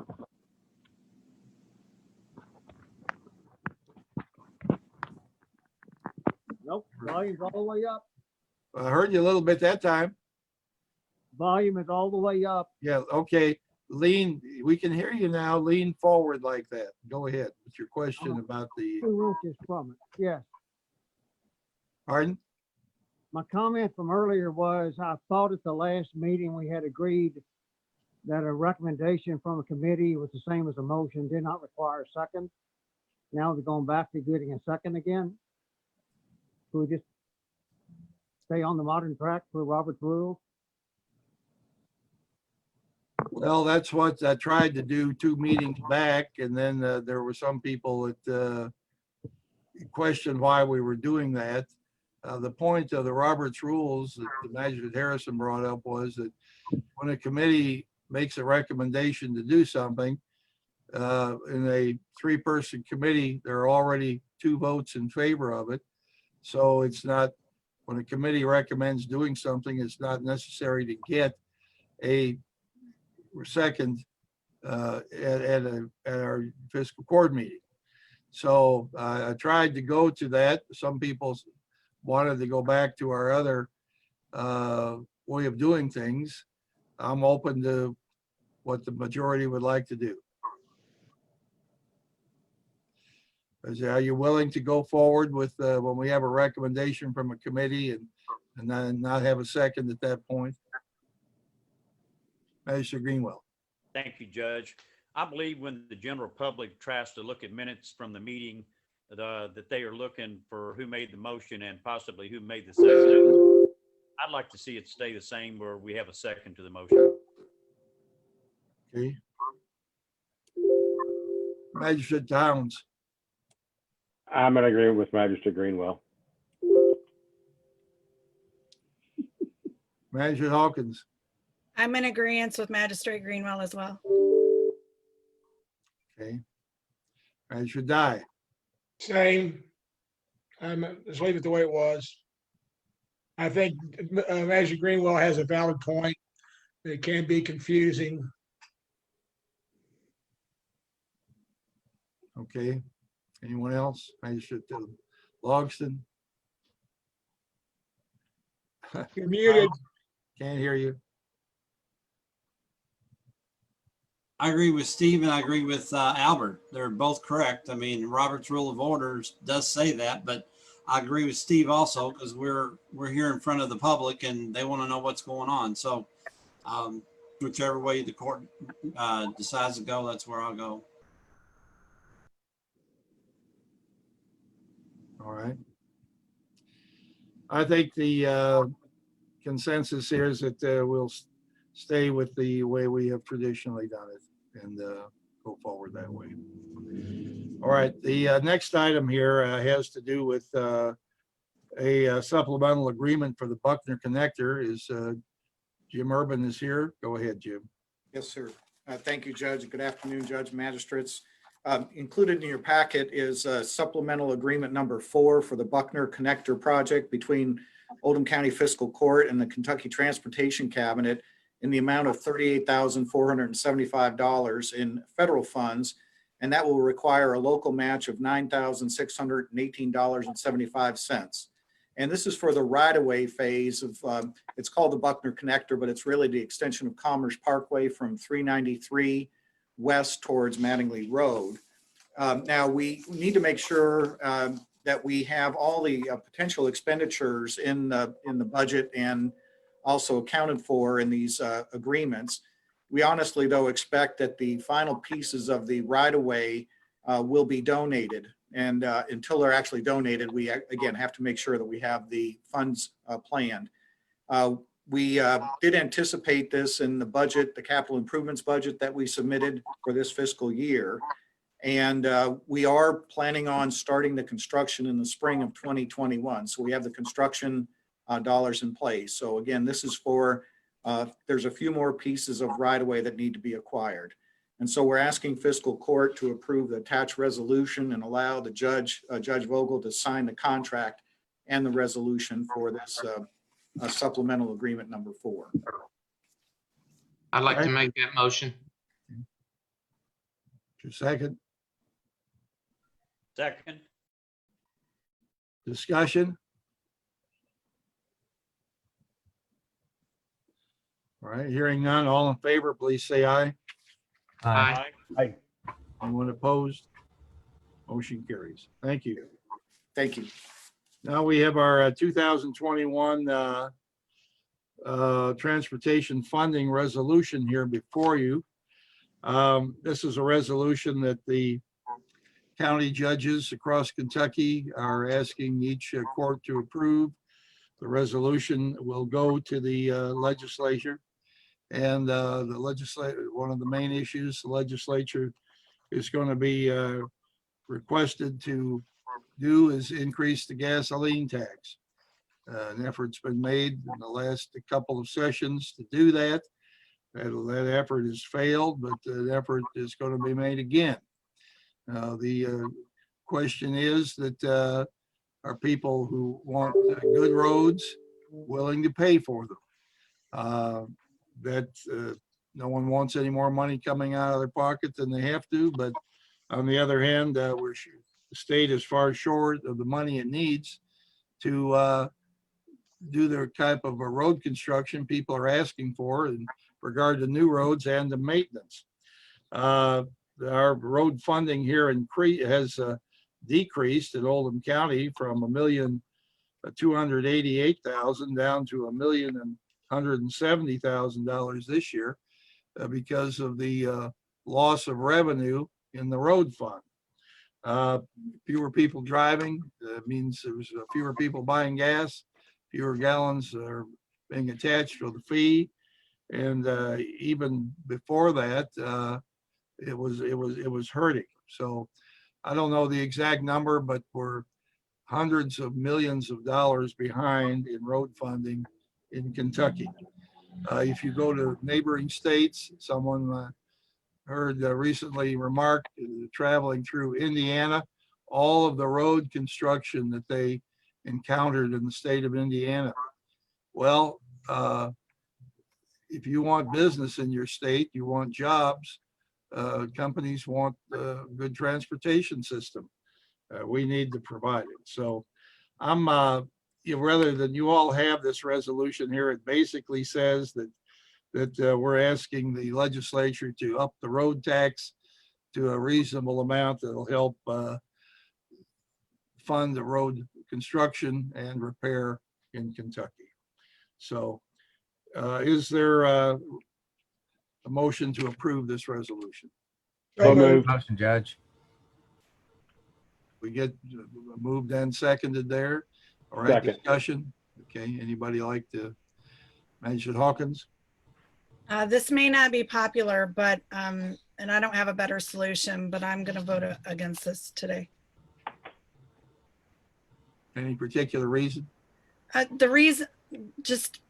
[SPEAKER 12] Nope, volume's all the way up.
[SPEAKER 2] I heard you a little bit that time.
[SPEAKER 12] Volume is all the way up.
[SPEAKER 2] Yeah, okay. Lean, we can hear you now. Lean forward like that. Go ahead with your question about the,
[SPEAKER 12] 2 inches from it. Yes.
[SPEAKER 2] pardon?
[SPEAKER 12] My comment from earlier was, I thought at the last meeting we had agreed that a recommendation from a committee was the same as a motion, did not require a second. Now we're going back to getting a second again. Can we just stay on the modern track for Robert's rules?
[SPEAKER 2] Well, that's what I tried to do 2 meetings back, and then there were some people that questioned why we were doing that. The point of the Roberts rules that the Magistrate Harrison brought up was that when a committee makes a recommendation to do something, in a 3-person committee, there are already 2 votes in favor of it. So it's not, when a committee recommends doing something, it's not necessary to get a second at our fiscal court meeting. So I tried to go to that. Some people wanted to go back to our other way of doing things. I'm open to what the majority would like to do. Are you willing to go forward with when we have a recommendation from a committee and then not have a second at that point? Mr. Greenwell.
[SPEAKER 11] Thank you, Judge. I believe when the general public tries to look at minutes from the meeting, that they are looking for who made the motion and possibly who made the second. I'd like to see it stay the same where we have a second to the motion.
[SPEAKER 2] Okay. Magistrate Towns.
[SPEAKER 9] I'm in agreement with Magistrate Greenwell.
[SPEAKER 2] Magistrate Hawkins.
[SPEAKER 6] I'm in agreement with Magistrate Greenwell as well.
[SPEAKER 2] Okay. Magistrate Dye.
[SPEAKER 7] Same. Just leave it the way it was. I think Magistrate Greenwell has a valid point. It can be confusing.
[SPEAKER 2] Okay. Anyone else? Magistrate Logston.
[SPEAKER 7] You're muted.
[SPEAKER 2] Can't hear you.
[SPEAKER 4] I agree with Steve and I agree with Albert. They're both correct. I mean, Robert's Rule of Orders does say that, but I agree with Steve also because we're here in front of the public and they want to know what's going on. So whichever way the court decides to go, that's where I'll go.
[SPEAKER 2] All right. I think the consensus here is that we'll stay with the way we have traditionally done it and go forward that way. All right, the next item here has to do with a supplemental agreement for the Buckner Connector. Is Jim Urban is here. Go ahead, Jim.
[SPEAKER 13] Yes, sir. Thank you, Judge. Good afternoon, Judge, magistrates. Included in your packet is supplemental agreement number 4 for the Buckner Connector project between Oldham County Fiscal Court and the Kentucky Transportation Cabinet in the amount of $38,475 in federal funds, and that will require a local match of $9,618.75. And this is for the right-of-way phase of, it's called the Buckner Connector, but it's really the extension of Commerce Parkway from 393 west towards Mattingly Road. Now, we need to make sure that we have all the potential expenditures in the budget and also accounted for in these agreements. We honestly, though, expect that the final pieces of the right-of-way will be donated. And until they're actually donated, we again have to make sure that we have the funds planned. We did anticipate this in the budget, the capital improvements budget that we submitted for this fiscal year. And we are planning on starting the construction in the spring of 2021. So we have the construction dollars in place. So again, this is for, there's a few more pieces of right-of-way that need to be acquired. And so we're asking fiscal court to approve the attached resolution and allow the Judge Vogel to sign the contract and the resolution for this supplemental agreement number 4.
[SPEAKER 14] I'd like to make that motion.
[SPEAKER 2] Second.
[SPEAKER 11] Second.
[SPEAKER 2] Discussion. All right, hearing none, all in favor, please say aye.
[SPEAKER 14] Aye.
[SPEAKER 9] Aye.
[SPEAKER 2] Anyone opposed? Motion carries. Thank you.
[SPEAKER 13] Thank you.
[SPEAKER 2] Now we have our 2021 transportation funding resolution here before you. This is a resolution that the county judges across Kentucky are asking each court to approve. The resolution will go to the legislature. And the legislature, one of the main issues, the legislature is going to be requested to do is increase the gasoline tax. An effort's been made in the last couple of sessions to do that. That effort has failed, but the effort is going to be made again. The question is that are people who want good roads willing to pay for them? That no one wants any more money coming out of their pocket than they have to. But on the other hand, the state is far short of the money it needs to do the type of a road construction people are asking for in regard to new roads and the maintenance. Our road funding here in Crete has decreased in Oldham County from $1,288,000 down to $1,170,000 this year because of the loss of revenue in the road fund. Fewer people driving means there's fewer people buying gas, fewer gallons are being attached to the fee, and even before that, it was hurting. So I don't know the exact number, but we're hundreds of millions of dollars behind in road funding in Kentucky. If you go to neighboring states, someone heard recently remarked traveling through Indiana, all of the road construction that they encountered in the state of Indiana. Well, if you want business in your state, you want jobs, companies want a good transportation system. We need to provide it. So I'm rather than you all have this resolution here, it basically says that we're asking the legislature to up the road tax to a reasonable amount that'll help fund the road construction and repair in Kentucky. So is there a motion to approve this resolution?
[SPEAKER 9] So moved.
[SPEAKER 15] Motion, Judge.
[SPEAKER 2] We get moved and seconded there. All right,
[SPEAKER 9] Second.
[SPEAKER 2] discussion. Okay, anybody like to mention Hawkins?
[SPEAKER 6] This may not be popular, but, and I don't have a better solution, but I'm going to vote against this today.
[SPEAKER 2] Any particular reason?
[SPEAKER 6] The reason, just,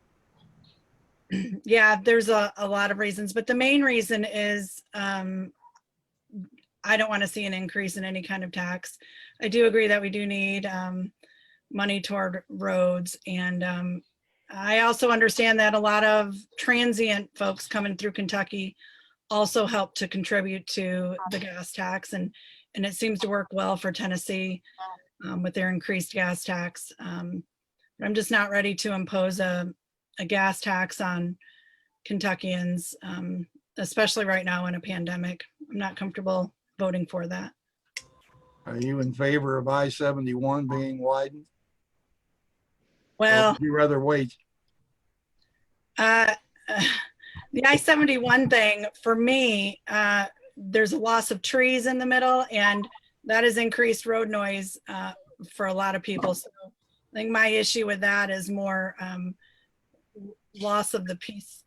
[SPEAKER 6] yeah, there's a lot of reasons, but the main reason is I don't want to see an increase in any kind of tax. I do agree that we do need money toward roads. And I also understand that a lot of transient folks coming through Kentucky also help to contribute to the gas tax. And it seems to work well for Tennessee with their increased gas tax. I'm just not ready to impose a gas tax on Kentuckians, especially right now in a pandemic. I'm not comfortable voting for that.
[SPEAKER 2] Are you in favor of I-71 being widened? Or
[SPEAKER 6] Well,
[SPEAKER 2] would you rather wait?
[SPEAKER 6] the I-71 thing, for me, there's a loss of trees in the middle, and that has increased road noise for a lot of people. So I think my issue with that is more loss of the peace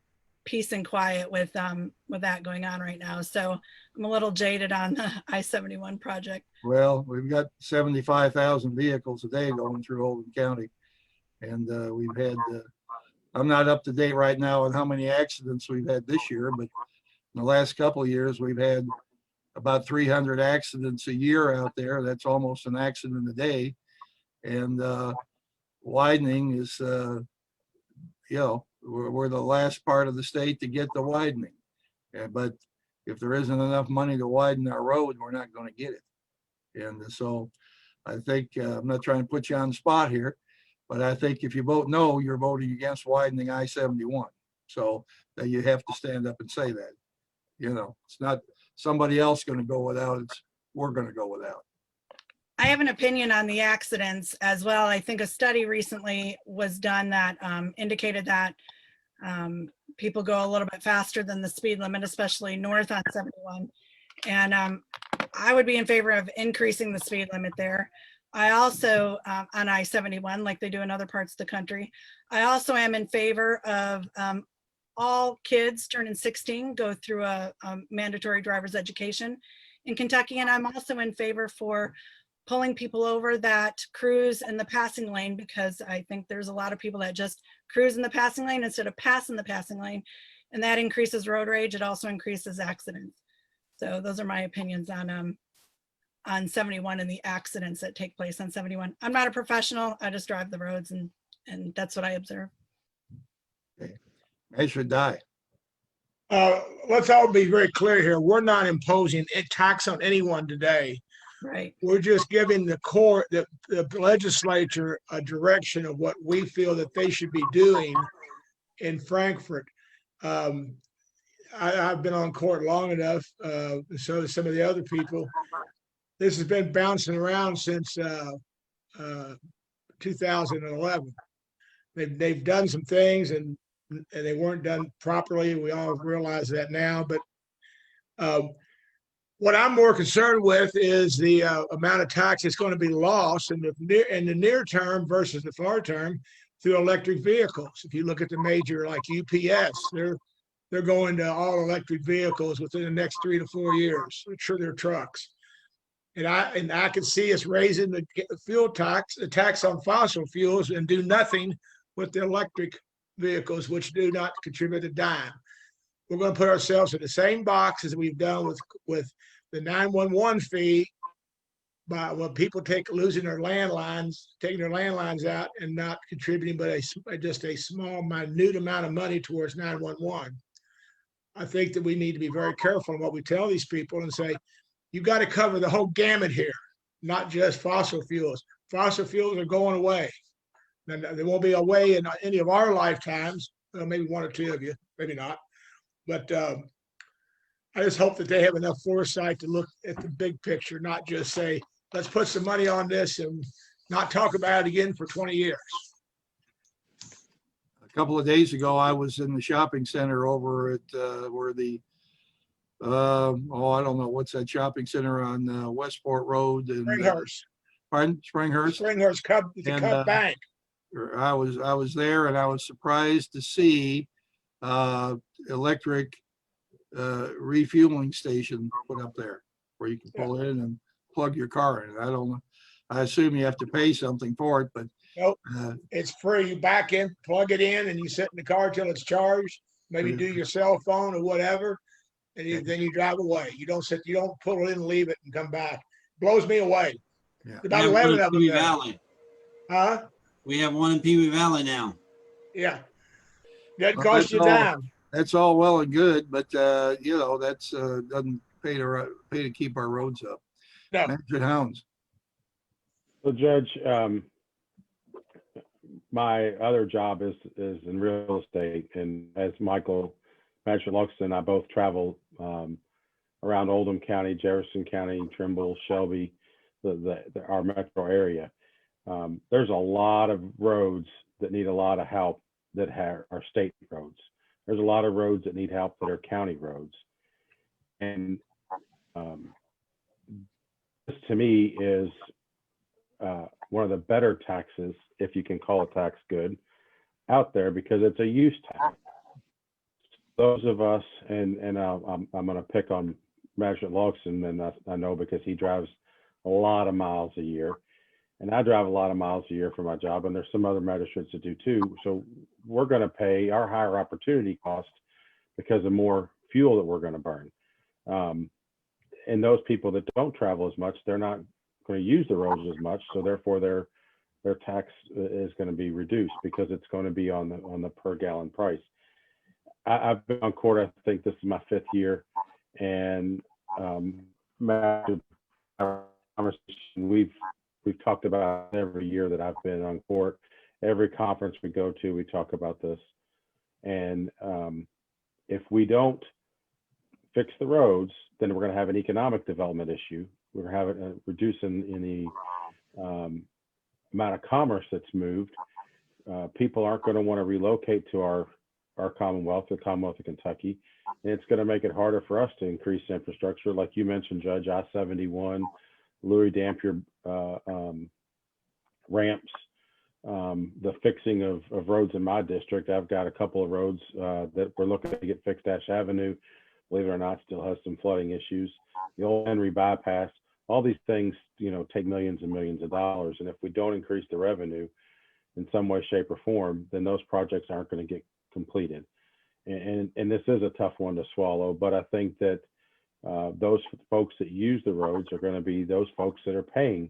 [SPEAKER 6] and quiet with that going on right now. So I'm a little jaded on the I-71 project.
[SPEAKER 2] Well, we've got 75,000 vehicles a day going through Oldham County. And we've had, I'm not up to date right now on how many accidents we've had this year, but in the last couple of years, we've had about 300 accidents a year out there. That's almost an accident a day. And widening is, you know, we're the last part of the state to get the widening. But if there isn't enough money to widen our road, we're not going to get it. And so I think, I'm not trying to put you on the spot here, but I think if you vote no, you're voting against widening I-71. So that you have to stand up and say that. You know, it's not somebody else going to go without, it's we're going to go without.
[SPEAKER 6] I have an opinion on the accidents as well. I think a study recently was done that indicated that people go a little bit faster than the speed limit, especially north on 71. And I would be in favor of increasing the speed limit there. I also, on I-71, like they do in other parts of the country, I also am in favor of all kids turning 16 go through a mandatory driver's education in Kentucky. And I'm also in favor for pulling people over that cruise in the passing lane, because I think there's a lot of people that just cruise in the passing lane instead of passing the passing lane. And that increases road rage. It also increases accidents. So those are my opinions on 71 and the accidents that take place on 71. I'm not a professional. I just drive the roads, and that's what I observe.
[SPEAKER 2] Okay. Measure die.
[SPEAKER 7] Let's all be very clear here. We're not imposing a tax on anyone today.
[SPEAKER 6] Right.
[SPEAKER 7] We're just giving the court, the legislature, a direction of what we feel that they should be doing in Frankfurt. I've been on court long enough, so some of the other people. This has been bouncing around since 2011. They've done some things and they weren't done properly. We all realize that now. But what I'm more concerned with is the amount of tax that's going to be lost in the near term versus the far term through electric vehicles. If you look at the major like UPS, they're going to all electric vehicles within the next 3 to 4 years. I'm sure they're trucks. And I can see us raising the fuel tax, the tax on fossil fuels, and do nothing with the electric vehicles, which do not contribute a dime. We're going to put ourselves in the same box as we've done with the 911 fee by when people losing their landlines, taking their landlines out and not contributing, but just a small, minute amount of money towards 911. I think that we need to be very careful in what we tell these people and say, you've got to cover the whole gamut here, not just fossil fuels. Fossil fuels are going away. And there won't be a way in any of our lifetimes, maybe one or two of you, maybe not. But I just hope that they have enough foresight to look at the big picture, not just say, let's put some money on this and not talk about it again for 20 years.
[SPEAKER 2] A couple of days ago, I was in the shopping center over at where the I don't know, what's that shopping center on Westport Road and
[SPEAKER 7] Springhurst.
[SPEAKER 2] pardon, Springhurst.
[SPEAKER 7] Springhurst Cub, the
[SPEAKER 2] And,
[SPEAKER 7] Cub Bank.
[SPEAKER 2] I was there and I was surprised to see electric refueling station put up there where you can pull in and plug your car in. I don't know. I assume you have to pay something for it, but
[SPEAKER 7] Nope, it's free. You back in, plug it in, and you sit in the car till it's charged. Maybe do your cell phone or whatever, and then you drive away. You don't sit. You don't pull it in, and leave it, and come back. Blows me away.
[SPEAKER 2] Yeah.
[SPEAKER 7] About
[SPEAKER 4] We have
[SPEAKER 7] 11
[SPEAKER 4] one in
[SPEAKER 7] of them.
[SPEAKER 4] Pee Wee
[SPEAKER 7] There.
[SPEAKER 4] Valley.
[SPEAKER 7] Huh?
[SPEAKER 4] We have one in Pee Wee Valley now.
[SPEAKER 7] Yeah. Doesn't
[SPEAKER 2] Well,
[SPEAKER 7] cost you a dime.
[SPEAKER 2] that's all well and good, but you know, that's doesn't pay to keep our roads up.
[SPEAKER 7] No.
[SPEAKER 2] Management Hounds.
[SPEAKER 9] So Judge, my other job is in real estate, and as Michael, Magistrate Luxton and I both travel around Oldham County, Jefferson County, Trimble, Shelby, our metro area. There's a lot of roads that need a lot of help that are state roads. There's a lot of roads that need help that are county roads. And this to me is one of the better taxes, if you can call a tax good, out there, because it's a use tax. Those of us, and I'm going to pick on Magistrate Luxton, and I know because he drives a lot of miles a year, and I drive a lot of miles a year for my job, and there's some other magistrates that do too. So we're going to pay our higher opportunity cost because of more fuel that we're going to burn. And those people that don't travel as much, they're not going to use the roads as much, so therefore their tax is going to be reduced because it's going to be on the per gallon price. I've been on court, I think this is my 5th year, and we've talked about every year that I've been on court. Every conference we go to, we talk about this. And if we don't fix the roads, then we're going to have an economic development issue. We're going to have a reducing in the amount of commerce that's moved. People aren't going to want to relocate to our Commonwealth, the Commonwealth of Kentucky. And it's going to make it harder for us to increase infrastructure. Like you mentioned, Judge, I-71, Louis Dampier ramps, the fixing of roads in my district. I've got a couple of roads that we're looking to get fixed. Ash Avenue, believe it or not, still has some flooding issues. The old Henry bypass, all these things, you know, take millions and millions of dollars. And if we don't increase the revenue in some way, shape, or form, then those projects aren't going to get completed. And this is a tough one to swallow, but I think that those folks that use the roads are going to be those folks that are paying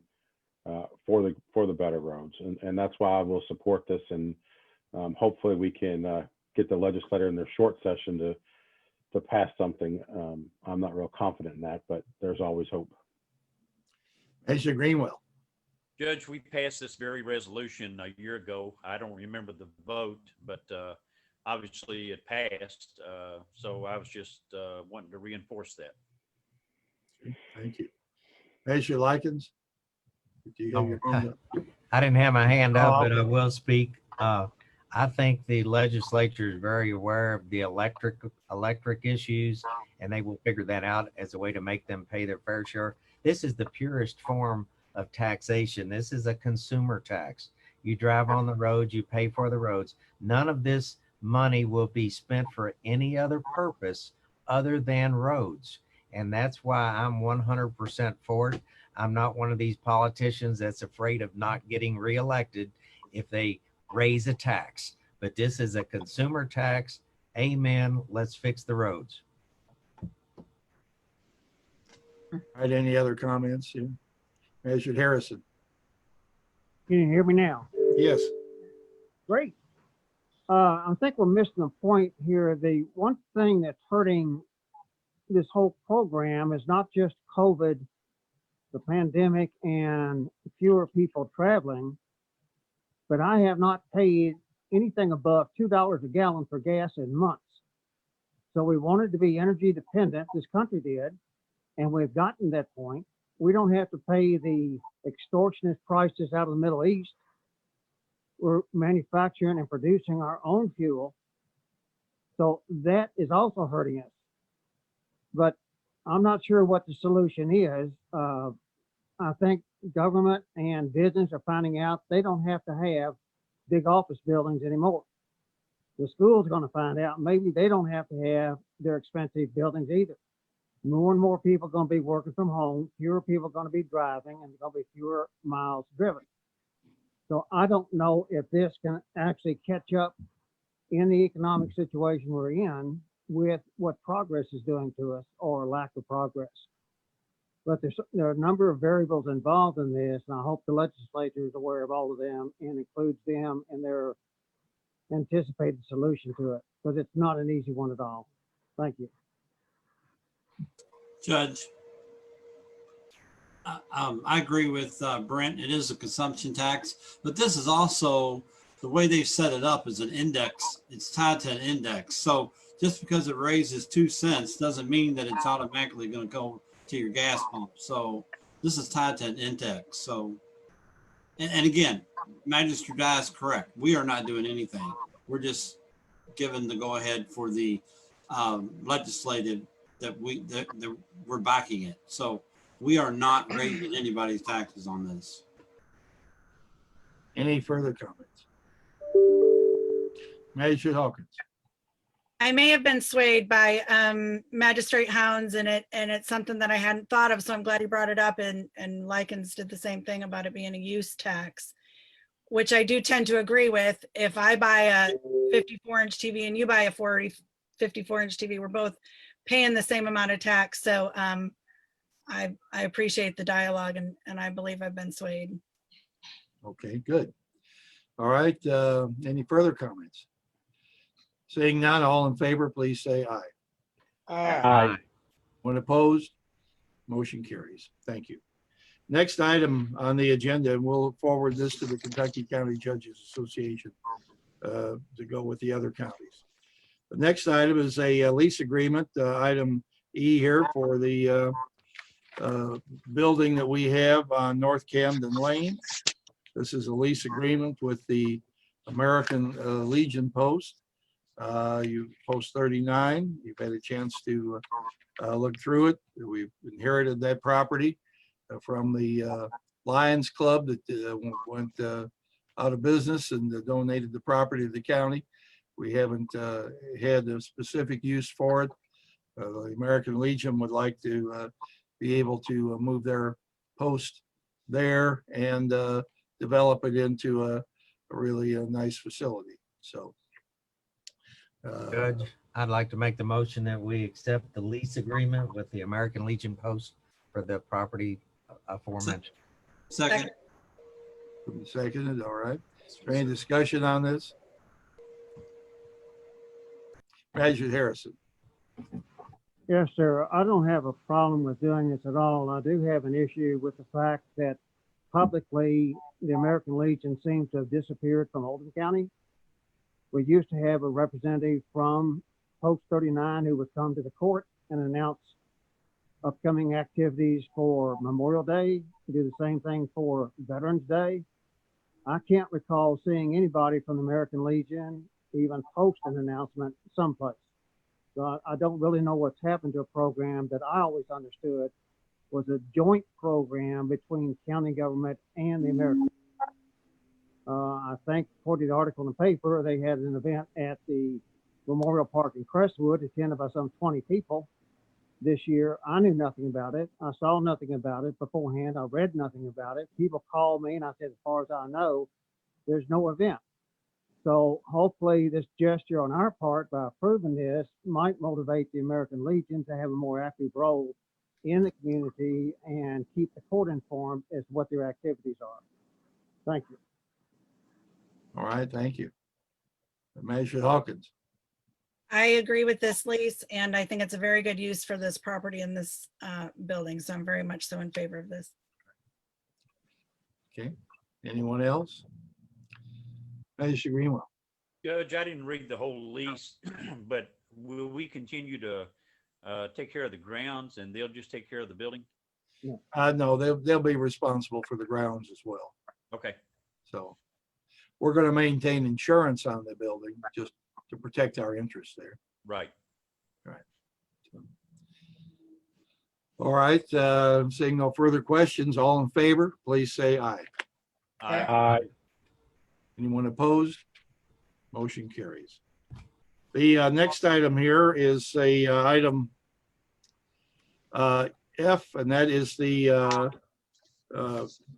[SPEAKER 9] for the better roads, and that's why I will support this. And hopefully we can get the legislature in their short session to pass something. I'm not real confident in that, but there's always hope.
[SPEAKER 2] Mr. Greenwell.
[SPEAKER 11] Judge, we passed this very resolution a year ago. I don't remember the vote, but obviously it passed. So I was just wanting to reinforce that.
[SPEAKER 2] Thank you. Measure Likens. Do you have your hand up?
[SPEAKER 15] I didn't have my hand up,
[SPEAKER 2] Oh,
[SPEAKER 15] but I
[SPEAKER 2] okay.
[SPEAKER 15] will speak. I think the legislature is very aware of the electric issues, and they will figure that out as a way to make them pay their fair share. This is the purest form of taxation. This is a consumer tax. You drive on the roads, you pay for the roads. None of this money will be spent for any other purpose other than roads. And that's why I'm 100% for it. I'm not one of these politicians that's afraid of not getting reelected if they raise a tax. But this is a consumer tax. Amen. Let's fix the roads.
[SPEAKER 2] All right, any other comments? Yeah. Measure Harrison.
[SPEAKER 12] Can you hear me now?
[SPEAKER 2] Yes.
[SPEAKER 12] Great. I think we're missing a point here. The one thing that's hurting this whole program is not just COVID, the pandemic, and fewer people traveling. but I have not paid anything above $2 a gallon for gas in months. So we wanted to be energy dependent, this country did, and we've gotten to that point. We don't have to pay the extortionate prices out of the Middle East. We're manufacturing and producing our own fuel. So that is also hurting us. But I'm not sure what the solution is. I think government and business are finding out they don't have to have big office buildings anymore. The school's going to find out maybe they don't have to have their expensive buildings either. More and more people are going to be working from home, fewer people are going to be driving, and there's going to be fewer miles driven. So I don't know if this can actually catch up in the economic situation we're in with what progress is doing to us or lack of progress. But there are a number of variables involved in this, and I hope the legislature is aware of all of them and includes them in their anticipated solution to it, because it's not an easy one at all. Thank you.
[SPEAKER 4] Judge, I agree with Brent. It is a consumption tax, but this is also the way they've set it up as an index. It's tied to an index. So just because it raises 2 cents doesn't mean that it's automatically going to go to your gas pump. So this is tied to an index. So, and again, Magistrate Dye is correct. We are not doing anything. We're just given the go ahead for the legislative that we're backing it. So we are not raising anybody's taxes on this.
[SPEAKER 2] Any further comments? Magistrate Hawkins.
[SPEAKER 6] I may have been swayed by Magistrate Hounds, and it's something that I hadn't thought of, so I'm glad you brought it up. And Likens did the same thing about it being a use tax, which I do tend to agree with. If I buy a 54-inch TV and you buy a 54-inch TV, we're both paying the same amount of tax. So I appreciate the dialogue, and I believe I've been swayed.
[SPEAKER 2] Okay, good. All right, any further comments? Seeing none, all in favor, please say aye.
[SPEAKER 9] Aye.
[SPEAKER 2] When opposed, motion carries. Thank you. Next item on the agenda, and we'll forward this to the Kentucky County Judges Association to go with the other counties. The next item is a lease agreement, item E here, for the building that we have on North Camden Lane. This is a lease agreement with the American Legion Post. You post 39. You've had a chance to look through it. We've inherited that property from the Lions Club that went out of business and donated the property to the county. We haven't had a specific use for it. The American Legion would like to be able to move their post there and develop it into a really nice facility. So.
[SPEAKER 15] Judge, I'd like to make the motion that we accept the lease agreement with the American Legion Post for the property aforementioned.
[SPEAKER 4] Second.
[SPEAKER 2] Seconded, all right. Any discussion on this? Magistrate Harrison.
[SPEAKER 12] Yes, sir. I don't have a problem with doing this at all. I do have an issue with the fact that publicly the American Legion seems to have disappeared from Oldham County. We used to have a representative from Post 39 who would come to the court and announce upcoming activities for Memorial Day, do the same thing for Veterans Day. I can't recall seeing anybody from the American Legion even post an announcement someplace. So I don't really know what's happened to a program that I always understood was a joint program between county government and the American. I think according to the article in the paper, they had an event at the Memorial Park in Crestwood, attended by some 20 people this year. I knew nothing about it. I saw nothing about it beforehand. I read nothing about it. People called me and I said, as far as I know, there's no event. So hopefully this gesture on our part by approving this might motivate the American Legion to have a more active role in the community and keep the court informed as to what their activities are. Thank you.
[SPEAKER 2] All right, thank you. Magistrate Hawkins.
[SPEAKER 6] I agree with this lease, and I think it's a very good use for this property in this building. So I'm very much so in favor of this.
[SPEAKER 2] Okay, anyone else? Magistrate Greenwell.
[SPEAKER 11] Judge, I didn't read the whole lease, but will we continue to take care of the grounds and they'll just take care of the building?
[SPEAKER 2] No, they'll be responsible for the grounds as well.
[SPEAKER 11] Okay.
[SPEAKER 2] So we're going to maintain insurance on the building just to protect our interests there.
[SPEAKER 11] Right.
[SPEAKER 2] All right, seeing no further questions, all in favor, please say aye.
[SPEAKER 9] Aye.
[SPEAKER 2] Anyone opposed? Motion carries. The next item here is a item F, and that is the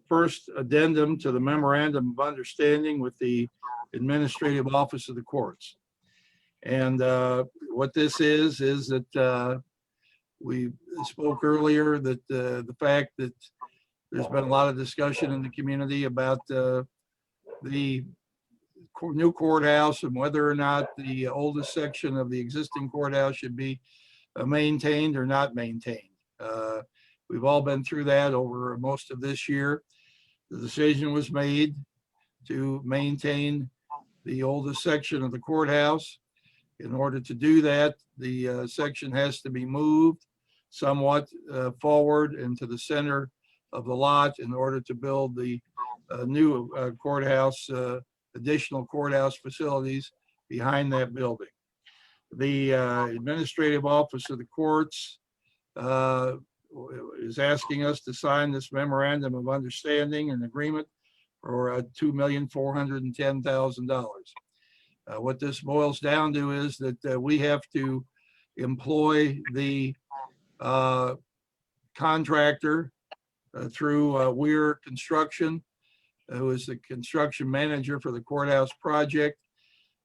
[SPEAKER 2] first addendum to the Memorandum of Understanding with the Administrative Office of the Courts. And what this is that we spoke earlier that the fact that there's been a lot of discussion in the community about the new courthouse and whether or not the oldest section of the existing courthouse should be maintained or not maintained. We've all been through that over most of this year. The decision was made to maintain the oldest section of the courthouse. In order to do that, the section has to be moved somewhat forward into the center of the lot in order to build the new courthouse, additional courthouse facilities behind that building. The Administrative Office of the Courts is asking us to sign this Memorandum of Understanding and Agreement for $2,410,000. What this boils down to is that we have to employ the contractor through Weir Construction, who is the construction manager for the courthouse project.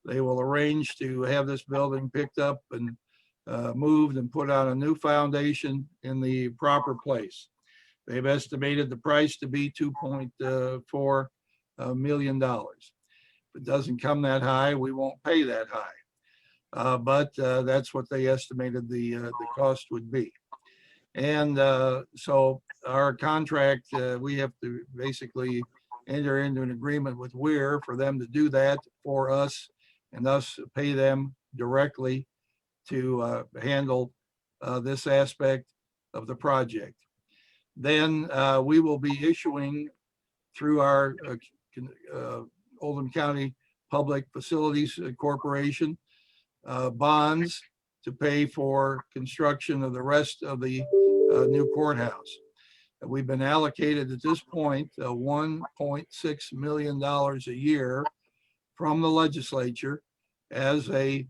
[SPEAKER 2] They will arrange to have this building picked up and moved and put on a new foundation in the proper place. They've estimated the price to be $2.4 million. If it doesn't come that high, we won't pay that high. But that's what they estimated the cost would be. And so our contract, we have to basically enter into an agreement with Weir for them to do that for us and us pay them directly to handle this aspect of the project. Then we will be issuing through our Oldham County Public Facilities Corporation bonds to pay for construction of the rest of the new courthouse. We've been allocated at this point $1.6 million a year from the legislature as an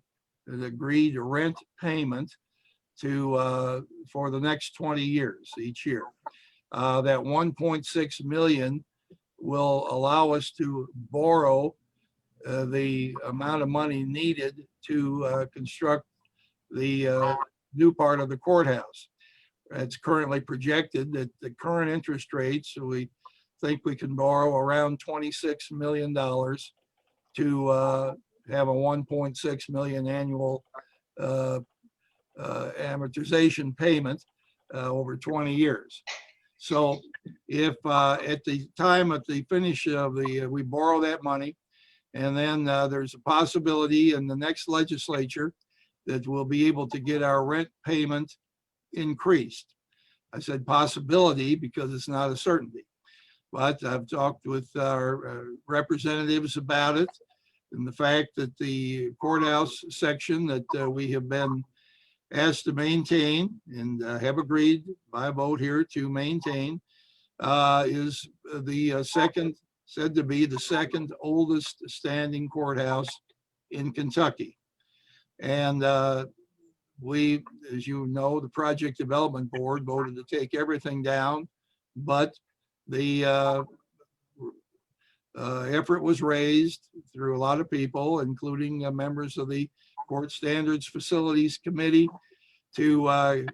[SPEAKER 2] agreed rent payment to for the next 20 years each year. That 1.6 million will allow us to borrow the amount of money needed to construct the new part of the courthouse. It's currently projected that the current interest rates, we think we can borrow around $26 million to have a 1.6 million annual amortization payment over 20 years. So if at the time at the finish of we borrow that money, and then there's a possibility in the next legislature that we'll be able to get our rent payment increased. I said possibility because it's not a certainty, but I've talked with our representatives about it, and the fact that the courthouse section that we have been asked to maintain and have agreed by vote here to maintain is the said to be the second oldest standing courthouse in Kentucky. And we, as you know, the Project Development Board voted to take everything down, but the effort was raised through a lot of people, including members of the Court Standards Facilities Committee, to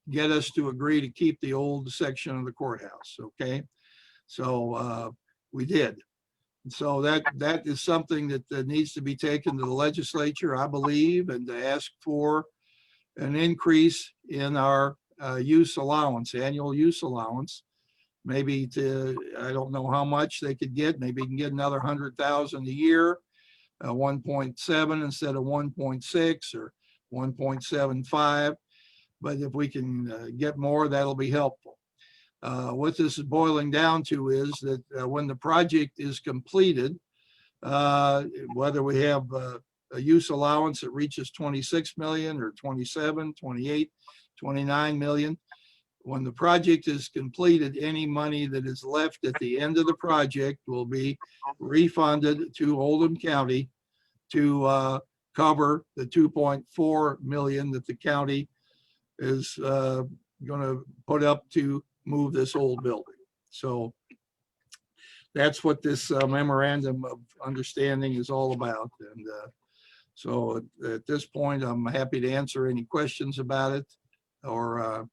[SPEAKER 2] get us to agree to keep the old section of the courthouse. Okay, so we did. So that is something that needs to be taken to the legislature, I believe, and to ask for an increase in our use allowance, annual use allowance, maybe to, I don't know how much they could get, maybe you can get another 100,000 a year, 1.7 instead of 1.6 or 1.75. But if we can get more, that'll be helpful. What this is boiling down to is that when the project is completed, whether we have a use allowance that reaches 26 million or 27, 28, 29 million, when the project is completed, any money that is left at the end of the project will be refunded to Oldham County to cover the 2.4 million that the county is going to put up to move this old building. So that's what this memorandum of understanding is all about. And so at this point, I'm happy to answer any questions about it, or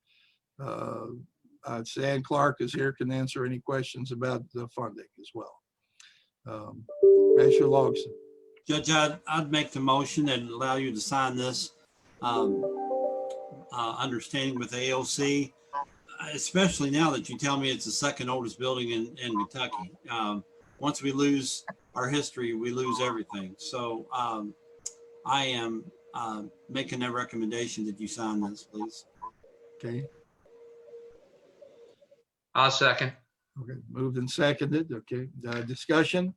[SPEAKER 2] Stan Clark is here, can answer any questions about the funding as well. Commissioner Logston.
[SPEAKER 4] Judge, I'd make the motion and allow you to sign this understanding with AOC, especially now that you tell me it's the second oldest building in Kentucky. Once we lose our history, we lose everything. So I am making that recommendation that you sign this, please.
[SPEAKER 2] Okay.
[SPEAKER 14] I'll second.
[SPEAKER 2] Okay, moved and seconded. Okay, discussion.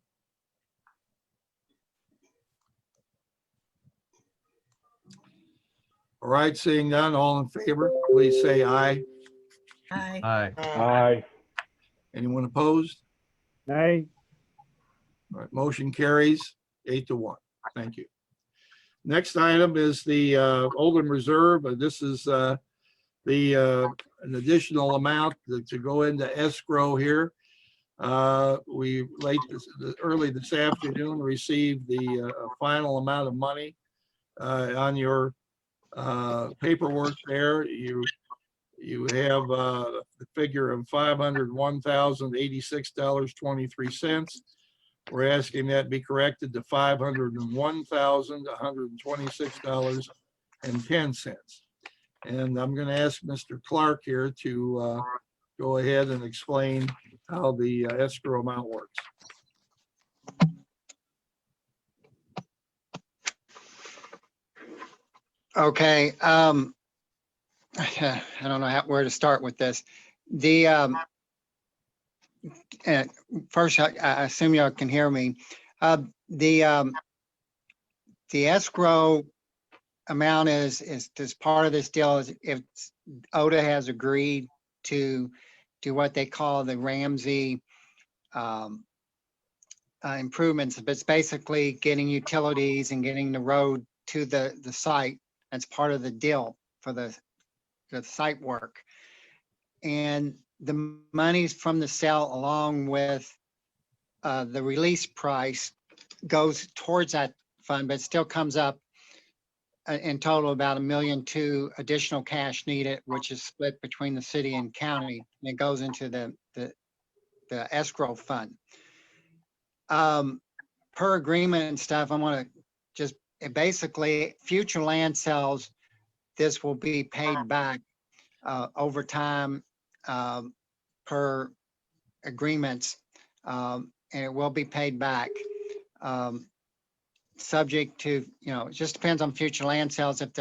[SPEAKER 2] All right, seeing none, all in favor, please say aye.
[SPEAKER 6] Aye.
[SPEAKER 15] Aye.
[SPEAKER 9] Aye.
[SPEAKER 2] Anyone opposed?
[SPEAKER 12] Nay.
[SPEAKER 2] All right, motion carries 8-1. Thank you. Next item is the Oldham Reserve. This is an additional amount to go into escrow here. We early this afternoon received the final amount of money on your paperwork there. You have the figure of $501,086.23. We're asking that be corrected to $501,126.10. And I'm going to ask Mr. Clark here to go ahead and explain how the escrow amount works.
[SPEAKER 16] Okay. I don't know where to start with this. The first, I assume y'all can hear me. The escrow amount is part of this deal is if ODA has agreed to do what they call the Ramsey improvements, but it's basically getting utilities and getting the road to the site. That's part of the deal for the site work. And the monies from the sale along with the release price goes towards that fund, but still comes up in total about $1.2 million additional cash needed, which is split between the city and county. And it goes into the escrow fund. Per agreement and stuff, I want to just basically future land sales, this will be paid back over time per agreements, and it will be paid back subject to, it just depends on future land sales if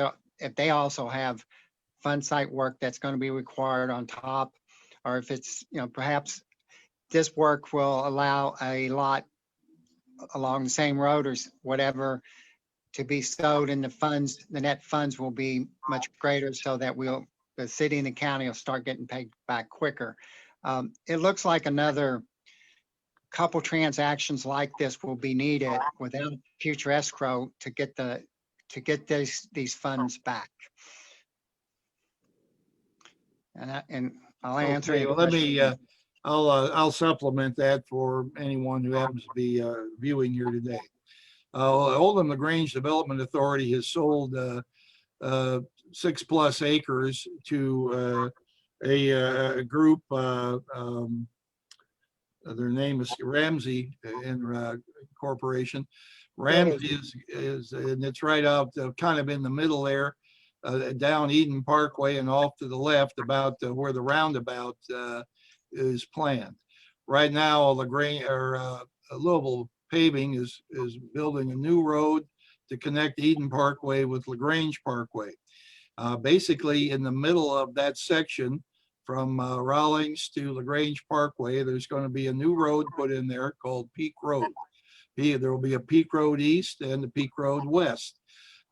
[SPEAKER 16] they also have fund site work that's going to be required on top, or if it's, perhaps this work will allow a lot along the same road or whatever to be sowed, and the net funds will be much greater, so that the city and the county will start getting paid back quicker. It looks like another couple transactions like this will be needed without future escrow to get these funds back. And I'll answer.
[SPEAKER 2] Okay, well, let me, I'll supplement that for anyone who happens to be viewing here today. Oldham LaGrange Development Authority has sold 6+ acres to a group. Their name is Ramsey Corporation. Ramsey is, and it's right out kind of in the middle there, down Eden Parkway and off to the left about where the roundabout is planned. Right now, LaGrange or Louisville Paving is building a new road to connect Eden Parkway with LaGrange Parkway. Basically, in the middle of that section from Rawlings to LaGrange Parkway, there's going to be a new road put in there called Peak Road. There will be a Peak Road East and a Peak Road West.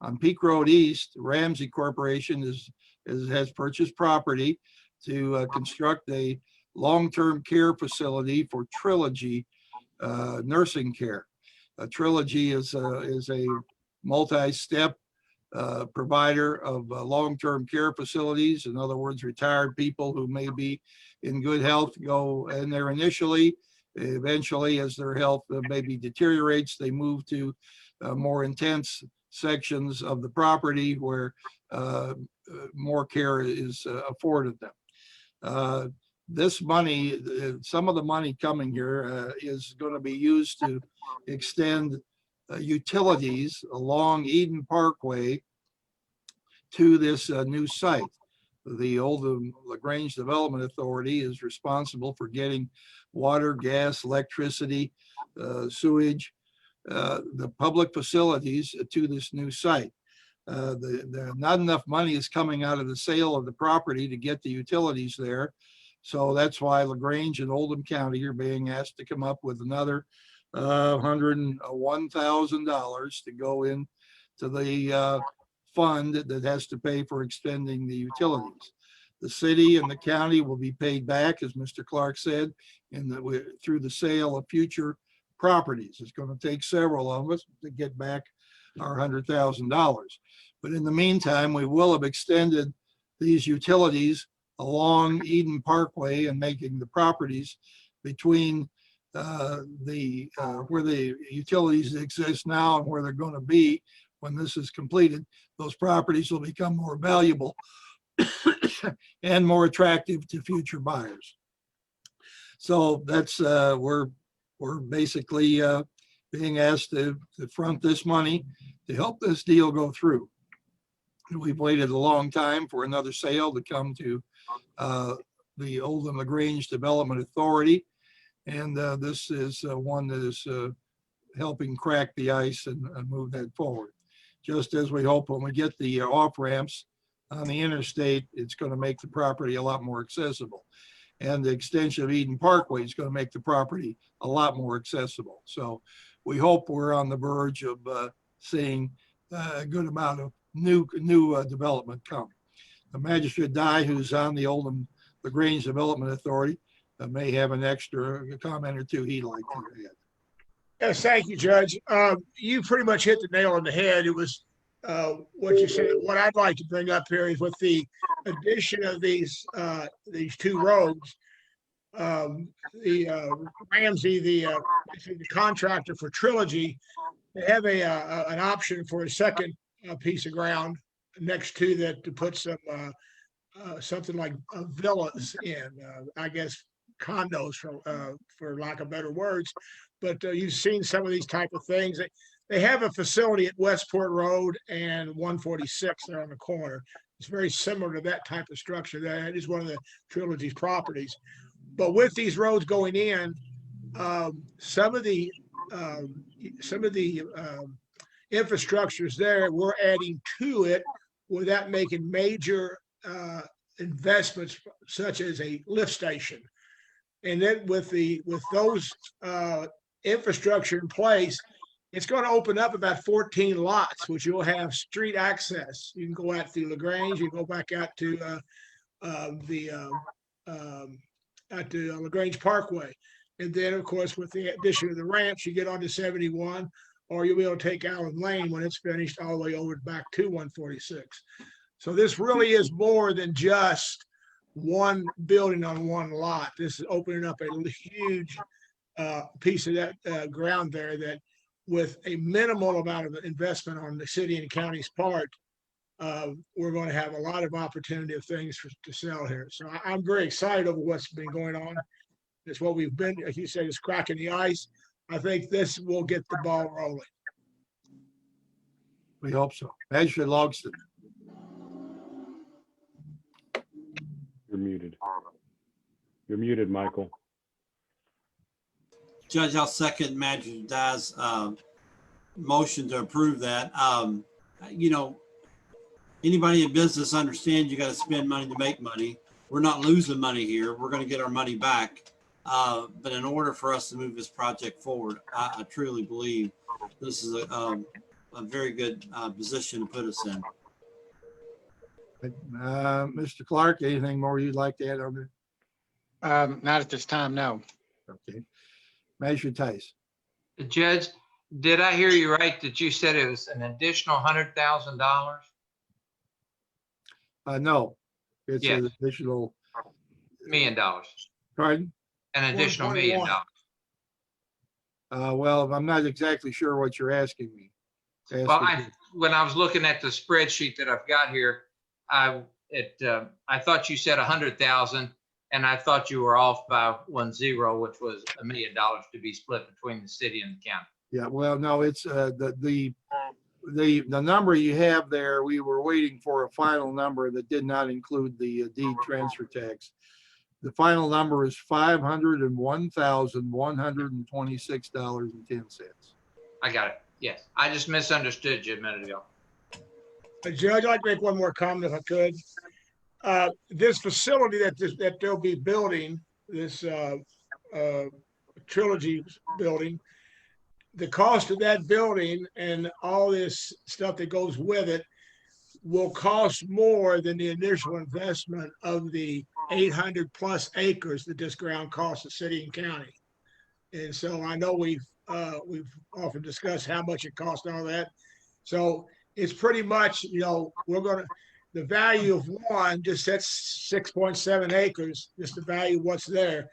[SPEAKER 2] On Peak Road East, Ramsey Corporation has purchased property to construct a long-term care facility for Trilogy nursing care. Trilogy is a multi-step provider of long-term care facilities. In other words, retired people who may be in good health go in there initially. Eventually, as their health maybe deteriorates, they move to more intense sections of the property where more care is afforded them. This money, some of the money coming here is going to be used to extend utilities along Eden Parkway to this new site. The Oldham LaGrange Development Authority is responsible for getting water, gas, electricity, sewage, the public facilities to this new site. Not enough money is coming out of the sale of the property to get the utilities there. So that's why LaGrange and Oldham County are being asked to come up with another $101,000 to go in to the fund that has to pay for extending the utilities. The city and the county will be paid back, as Mr. Clark said, through the sale of future properties. It's going to take several of us to get back our $100,000. But in the meantime, we will have extended these utilities along Eden Parkway and making the properties between where the utilities exist now and where they're going to be when this is completed. Those properties will become more valuable and more attractive to future buyers. So that's we're basically being asked to front this money to help this deal go through. We've waited a long time for another sale to come to the Oldham LaGrange Development Authority. And this is one that is helping crack the ice and move that forward. Just as we hope when we get the off ramps on the interstate, it's going to make the property a lot more accessible. And the extension of Eden Parkway is going to make the property a lot more accessible. So we hope we're on the verge of seeing a good amount of new development come. The Magistrate Dye, who's on the Oldham LaGrange Development Authority, may have an extra comment or two he'd like to add.
[SPEAKER 7] Yes, thank you, Judge. You pretty much hit the nail on the head. It was what you said. What I'd like to bring up here is with the addition of these two roads, Ramsey, the contractor for Trilogy, they have an option for a second piece of ground next to that to put some something like villas in, I guess condos for lack of better words. But you've seen some of these type of things. They have a facility at Westport Road and 146 there on the corner. It's very similar to that type of structure. That is one of the Trilogy's properties. But with these roads going in, some of the infrastructures there, we're adding to it without making major investments, such as a lift station. And then with those infrastructure in place, it's going to open up about 14 lots, which you'll have street access. You can go out through LaGrange, you can go back out to LaGrange Parkway. And then, of course, with the addition of the ramps, you get onto 71, or you'll be able to take Allen Lane when it's finished all the way over back to 146. So this really is more than just one building on one lot. This is opening up a huge piece of that ground there that, with a minimal amount of investment on the city and county's part, we're going to have a lot of opportunity of things to sell here. So I'm very excited over what's been going on. It's what we've been, as you said, it's cracking the ice. I think this will get the ball rolling.
[SPEAKER 2] We hope so. Magistrate Logston.
[SPEAKER 9] You're muted. You're muted, Michael.
[SPEAKER 4] Judge, I'll second Magistrate Dye's motion to approve that. You know, anybody in business understands you got to spend money to make money. We're not losing money here. We're going to get our money back. But in order for us to move this project forward, I truly believe this is a very good position to put us in.
[SPEAKER 2] Mr. Clark, anything more you'd like to add on that?
[SPEAKER 16] Not at this time, no.
[SPEAKER 2] Okay. Magistrate Tice.
[SPEAKER 14] Judge, did I hear you right that you said it was an additional $100,000?
[SPEAKER 2] No, it's
[SPEAKER 14] Yes.
[SPEAKER 2] an additional.
[SPEAKER 14] $1 million.
[SPEAKER 2] Pardon?
[SPEAKER 14] An additional $1 million.
[SPEAKER 2] Well, I'm not exactly sure what you're asking me.
[SPEAKER 14] Well, when I was looking at the spreadsheet that I've got here, I thought you said 100,000, and I thought you were off by 10, which was $1 million to be split between the city and the county.
[SPEAKER 2] Yeah, well, no, it's the number you have there. We were waiting for a final number that did not include the deed transfer tax. The final number is $501,126.10.
[SPEAKER 14] I got it. Yes, I just misunderstood you a minute ago.
[SPEAKER 7] Judge, I'd like to make one more comment if I could. This facility that they'll be building, this trilogy building, the cost of that building and all this stuff that goes with it will cost more than the initial investment of the 800 plus acres that this ground costs the city and county. And so I know we've often discussed how much it costs and all that. So it's pretty much, you know, the value of one, just that's 6.7 acres, just the value of what's there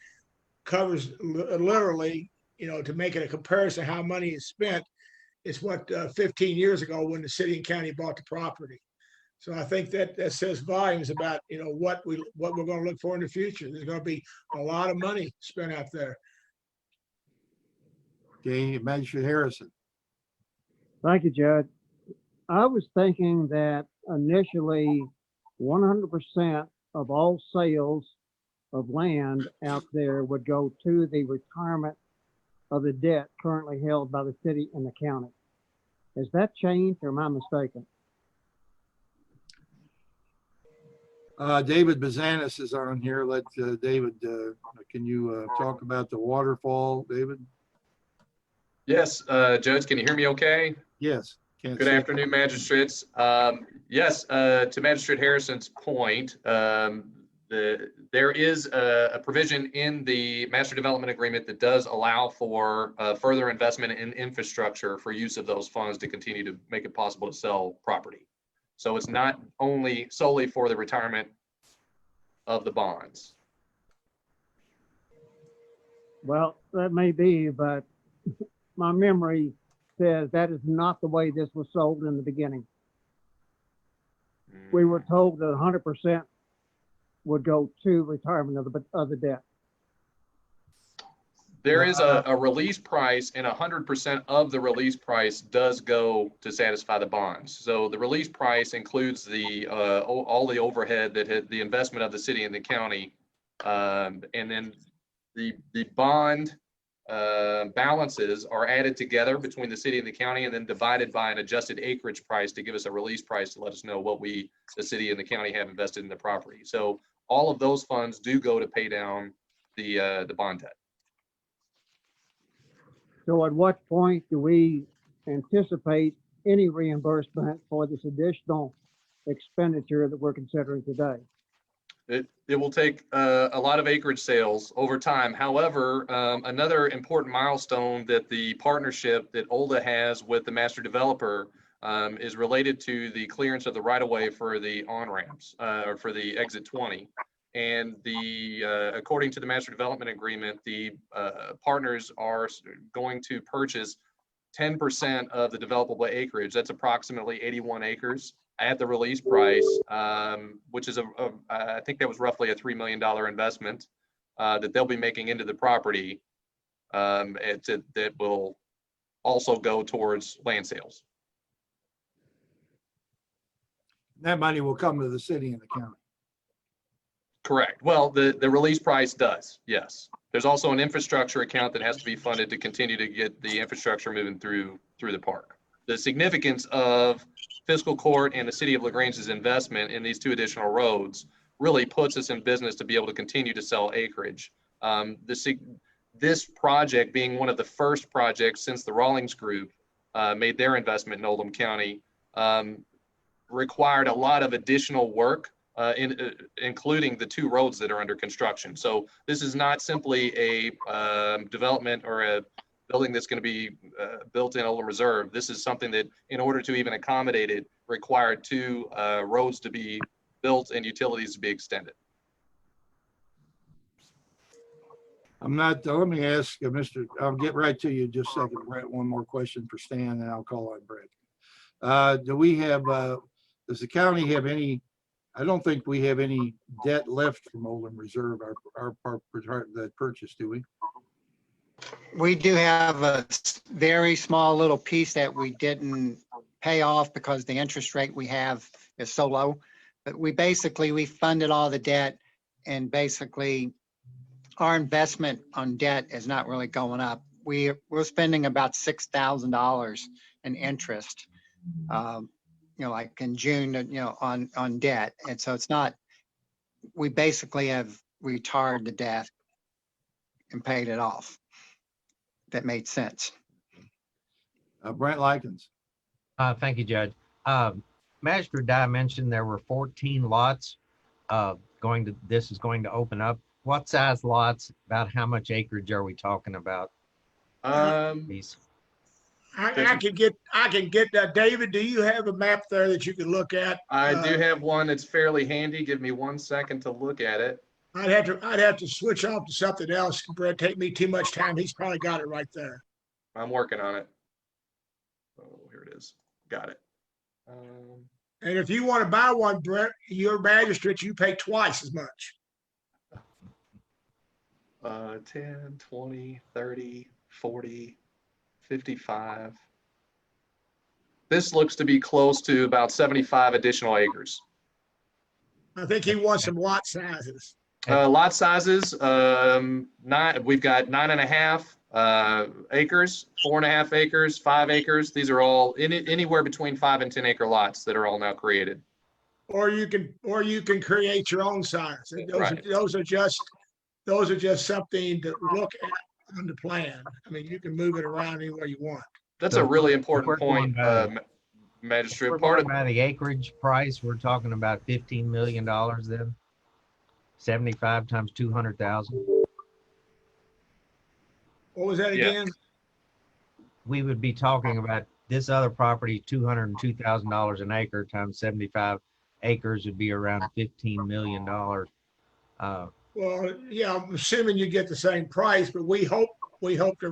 [SPEAKER 7] covers literally, you know, to make it a comparison how money is spent. It's what 15 years ago when the city and county bought the property. So I think that says volumes about, you know, what we're going to look for in the future. There's going to be a lot of money spent out there.
[SPEAKER 2] Okay, Magistrate Harrison.
[SPEAKER 12] Thank you, Judge. I was thinking that initially 100% of all sales of land out there would go to the retirement of the debt currently held by the city and the county. Has that changed or am I mistaken?
[SPEAKER 2] David Bazanis is on here. Let David, can you talk about the waterfall, David?
[SPEAKER 17] Yes, Judge, can you hear me okay?
[SPEAKER 2] Yes.
[SPEAKER 17] Good afternoon, magistrates. Yes, to Magistrate Harrison's point, there is a provision in the Master Development Agreement that does allow for further investment in infrastructure for use of those funds to continue to make it possible to sell property. So it's not only solely for the retirement of the bonds.
[SPEAKER 12] Well, that may be, but my memory says that is not the way this was sold in the beginning. We were told that 100% would go to retirement of the debt.
[SPEAKER 17] There is a release price, and 100% of the release price does go to satisfy the bonds. So the release price includes all the overhead that had the investment of the city and the county, and then the bond balances are added together between the city and the county, and then divided by an adjusted acreage price to give us a release price to let us know what the city and the county have invested in the property. So all of those funds do go to pay down the bond debt.
[SPEAKER 12] So at what point do we anticipate any reimbursement for this additional expenditure that we're considering today?
[SPEAKER 17] It will take a lot of acreage sales over time. However, another important milestone that the partnership that OLDA has with the master developer is related to the clearance of the right-of-way for the on-ramps or for the exit 20. And according to the master development agreement, the partners are going to purchase 10% of the developable acreage. That's approximately 81 acres at the release price, which is I think that was roughly a $3 million investment that they'll be making into the property that will also go towards land sales.
[SPEAKER 2] That money will come to the city and the county.
[SPEAKER 17] Correct. Well, the release price does, yes. There's also an infrastructure account that has to be funded to continue to get the infrastructure moving through the park. The significance of Fiscal Court and the city of LaGrange's investment in these 2 additional roads really puts us in business to be able to continue to sell acreage. This project being one of the first projects since the Rawlings Group made their investment in Oldham County, required a lot of additional work, including the 2 roads that are under construction. So this is not simply a development or a building that's going to be built in Oldham Reserve. This is something that, in order to even accommodate it, required 2 roads to be built and utilities to be extended.
[SPEAKER 2] Let me ask Mr. I'll get right to you in just a second, Brett. One more question for Stan, and I'll call on Brett. Do we have, does the county have any, I don't think we have any debt left from Oldham Reserve, our that purchase, do we?
[SPEAKER 16] We do have a very small little piece that we didn't pay off because the interest rate we have is so low. But we funded all the debt, and basically our investment on debt is not really going up. We're spending about $6,000 in interest, like in June, on debt. And so it's not, we basically have retired the debt and paid it off. That made sense.
[SPEAKER 2] Brent Likens.
[SPEAKER 15] Thank you, Judge. Magistrate Dye mentioned there were 14 lots this is going to open up. What size lots, about how much acreage are we talking about?
[SPEAKER 7] I can get that. David, do you have a map there that you can look at?
[SPEAKER 17] I do have one that's fairly handy. Give me 1 second to look at it.
[SPEAKER 7] I'd have to switch off to something else. Brett, take me too much time. He's probably got it right there.
[SPEAKER 17] I'm working on it. Oh, here it is. Got it.
[SPEAKER 7] And if you want to buy one, Brett, your magistrate, you pay twice as much.
[SPEAKER 17] 10, 20, 30, 40, 55. This looks to be close to about 75 additional acres.
[SPEAKER 7] I think he wants some lot sizes.
[SPEAKER 17] Lot sizes, we've got 9.5 acres, 4.5 acres, 5 acres. These are all anywhere between 5 and 10 acre lots that are all now created.
[SPEAKER 7] Or you can create your own size. Those are just something to look at on the plan. I mean, you can move it around any way you want.
[SPEAKER 17] That's a really important point, Magistrate.
[SPEAKER 15] Part of the acreage price, we're talking about $15 million then. 75 times 200,000.
[SPEAKER 7] What was that again?
[SPEAKER 15] We would be talking about this other property, $202,000 an acre times 75 acres would be around $15 million.
[SPEAKER 7] Well, yeah, I'm assuming you get the same price, but we hope to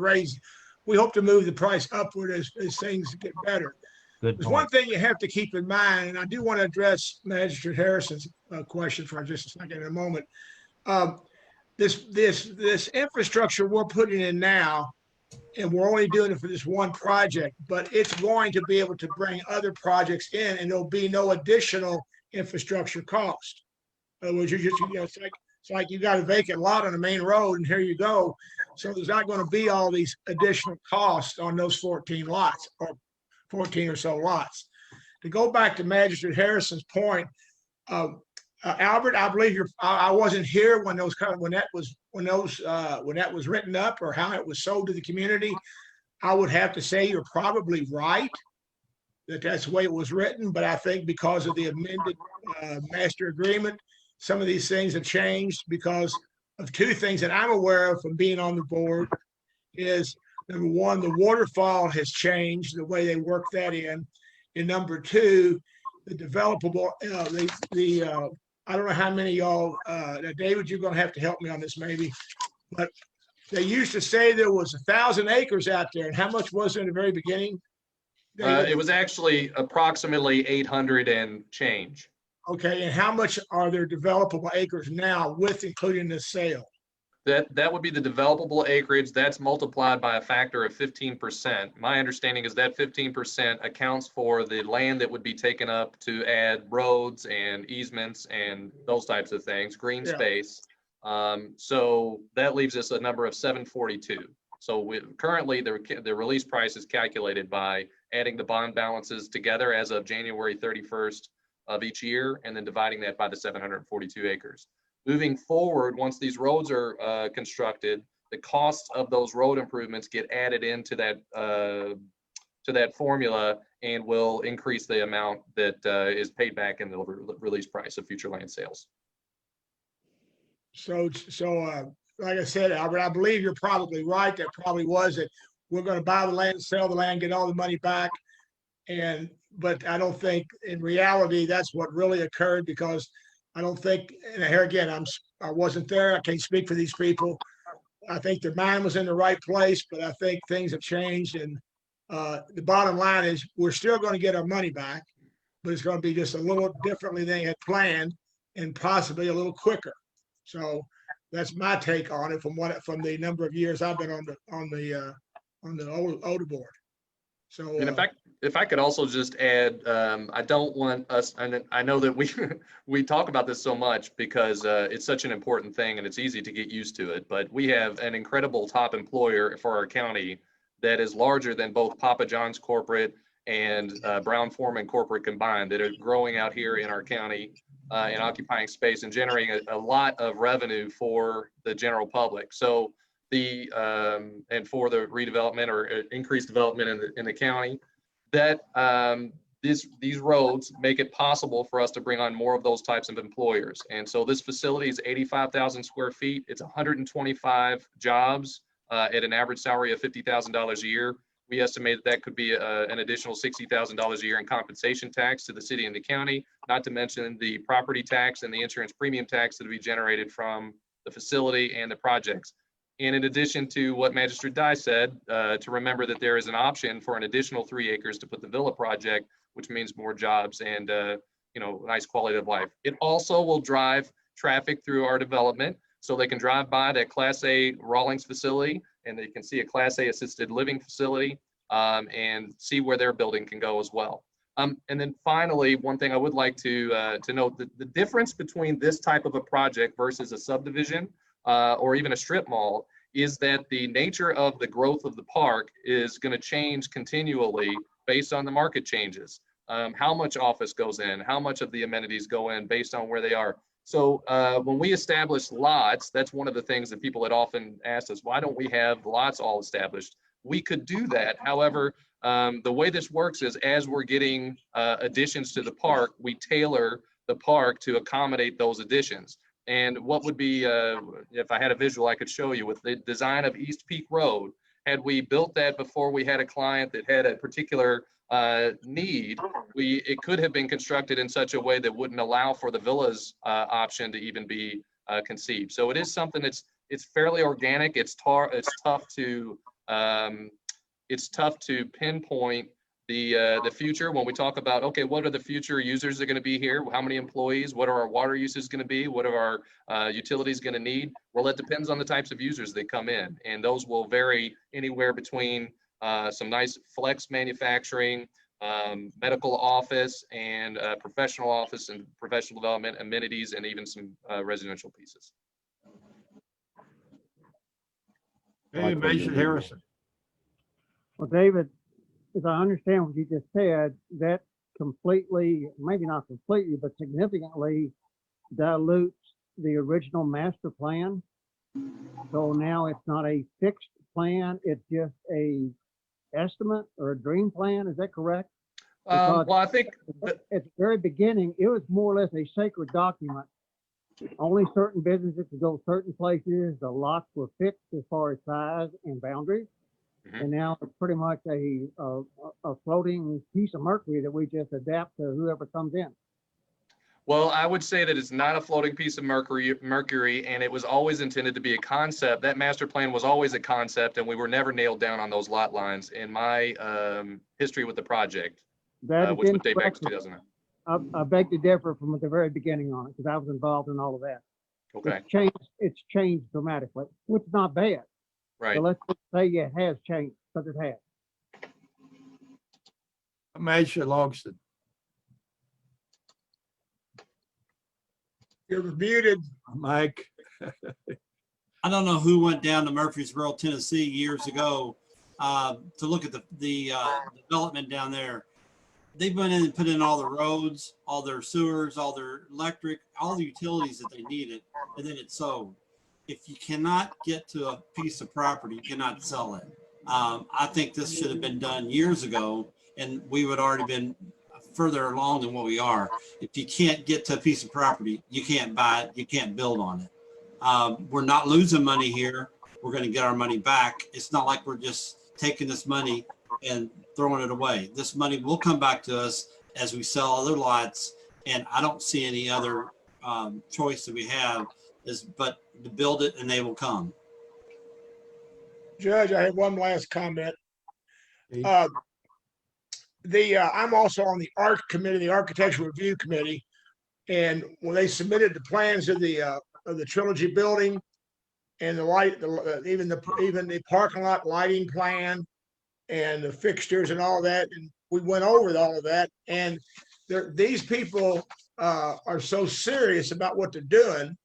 [SPEAKER 7] move the price upward as things get better. There's one thing you have to keep in mind, and I do want to address Magistrate Harrison's question for just a second in a moment. This infrastructure we're putting in now, and we're only doing it for this one project, but it's going to be able to bring other projects in, and there'll be no additional infrastructure cost. In other words, it's like you got a vacant lot on the main road, and here you go. So there's not going to be all these additional costs on those 14 lots or 14 or so lots. To go back to Magistrate Harrison's point, Albert, I believe I wasn't here when that was written up or how it was sold to the community. I would have to say you're probably right that that's the way it was written, but I think because of the amended master agreement, some of these things have changed because of 2 things that I'm aware of from being on the board is, number 1, the waterfall has changed the way they work that in. And number 2, the developable, I don't know how many y'all, David, you're going to have to help me on this maybe, but they used to say there was 1,000 acres out there. And how much was there in the very beginning?
[SPEAKER 17] It was actually approximately 800 and change.
[SPEAKER 7] Okay, and how much are there developable acres now with including the sale?
[SPEAKER 17] That would be the developable acreage. That's multiplied by a factor of 15%. My understanding is that 15% accounts for the land that would be taken up to add roads and easements and those types of things, green
[SPEAKER 7] Yeah.
[SPEAKER 17] space. So that leaves us a number of 742. So currently the release price is calculated by adding the bond balances together as of January 31st of each year, and then dividing that by the 742 acres. Moving forward, once these roads are constructed, the costs of those road improvements get added into that formula and will increase the amount that is paid back in the release price of future land sales.
[SPEAKER 7] So, like I said, Albert, I believe you're probably right. That probably was it. We're going to buy the land, sell the land, get all the money back. But I don't think in reality that's what really occurred, because I don't think, and here again, I wasn't there. I can't speak for these people. I think their mind was in the right place, but I think things have changed. And the bottom line is we're still going to get our money back, but it's going to be just a little differently than they had planned, and possibly a little quicker. So that's my take on it from the number of years I've been on the older board. So,
[SPEAKER 17] and if I could also just add, I don't want us, and I know that we talk about this so much because it's such an important thing and it's easy to get used to it, but we have an incredible top employer for our county that is larger than both Papa John's corporate and Brown-Forman corporate combined, that are growing out here in our county and occupying space and generating a lot of revenue for the general public. So and for the redevelopment or increased development in the county, that these roads make it possible for us to bring on more of those types of employers. And so this facility is 85,000 square feet. It's 125 jobs at an average salary of $50,000 a year. We estimate that could be an additional $60,000 a year in compensation tax to the city and the county, not to mention the property tax and the insurance premium tax that would be generated from the facility and the projects. And in addition to what Magistrate Dye said, to remember that there is an option for an additional 3 acres to put the villa project, which means more jobs and nice quality of life. It also will drive traffic through our development, so they can drive by that Class A Rawlings facility and they can see a Class A assisted living facility and see where their building can go as well. And then finally, one thing I would like to note, the difference between this type of a project versus a subdivision or even a strip mall is that the nature of the growth of the park is going to change continually based on the market changes. How much office goes in, how much of the amenities go in based on where they are. So when we establish lots, that's one of the things that people had often asked us, why don't we have lots all established? We could do that. However, the way this works is as we're getting additions to the park, we tailor the park to accommodate those additions. And what would be, if I had a visual I could show you, with the design of East Peak Road, had we built that before we had a client that had a particular need, it could have been constructed in such a way that wouldn't allow for the villas option to even be conceived. So it is something it's fairly organic. It's tough to pinpoint the future when we talk about, okay, what are the future users that are going to be here? How many employees? What are our water uses going to be? What are our utilities going to need? Well, it depends on the types of users that come in, and those will vary anywhere between some nice flex manufacturing, medical office, and professional office and professional development amenities, and even some residential pieces.
[SPEAKER 2] Hey, Magistrate Harrison.
[SPEAKER 12] Well, David, as I understand what you just said, that completely, maybe not completely, but significantly dilutes the original master plan. So now it's not a fixed plan, it's just a estimate or a dream plan. Is that correct?
[SPEAKER 17] Well, I think
[SPEAKER 12] at the very beginning, it was more or less a sacred document. Only certain businesses could go certain places. The lots were fixed as far as size and boundaries. Mm-hmm. And now it's pretty much a floating piece of mercury that we just adapt to whoever comes in.
[SPEAKER 17] Well, I would say that it's not a floating piece of mercury, and it was always intended to be a concept. That master plan was always a concept, and we were never nailed down on those lot lines in my history with the project, which would date back to 2009.
[SPEAKER 12] I beg to differ from the very beginning on it, because I was involved in all of that.
[SPEAKER 17] Okay,
[SPEAKER 12] It's changed dramatically, which is not bad.
[SPEAKER 17] right.
[SPEAKER 12] So let's just say it has changed, because it has.
[SPEAKER 2] Magistrate Logston.
[SPEAKER 7] You're muted.
[SPEAKER 2] Mike.
[SPEAKER 4] I don't know who went down to Murfreesboro, Tennessee years ago to look at the development down there. They went in and put in all the roads, all their sewers, all their electric, all the utilities that they needed, and then it's sold. If you cannot get to a piece of property, you cannot sell it. I think this should have been done years ago, and we would already been further along than what we are. If you can't get to a piece of property, you can't buy it, you can't build on it. We're not losing money here. We're going to get our money back. It's not like we're just taking this money and throwing it away. This money will come back to us as we sell other lots, and I don't see any other choice that we have but to build it, and they will come.
[SPEAKER 7] Judge, I have one last comment.
[SPEAKER 2] Okay.
[SPEAKER 7] I'm also on the ARC committee, the Architectural Review Committee, and when they submitted the plans of the Trilogy building and the light, even the parking lot lighting plan and the fixtures and all that, and we went over all of that, and these people are so serious about what they're doing.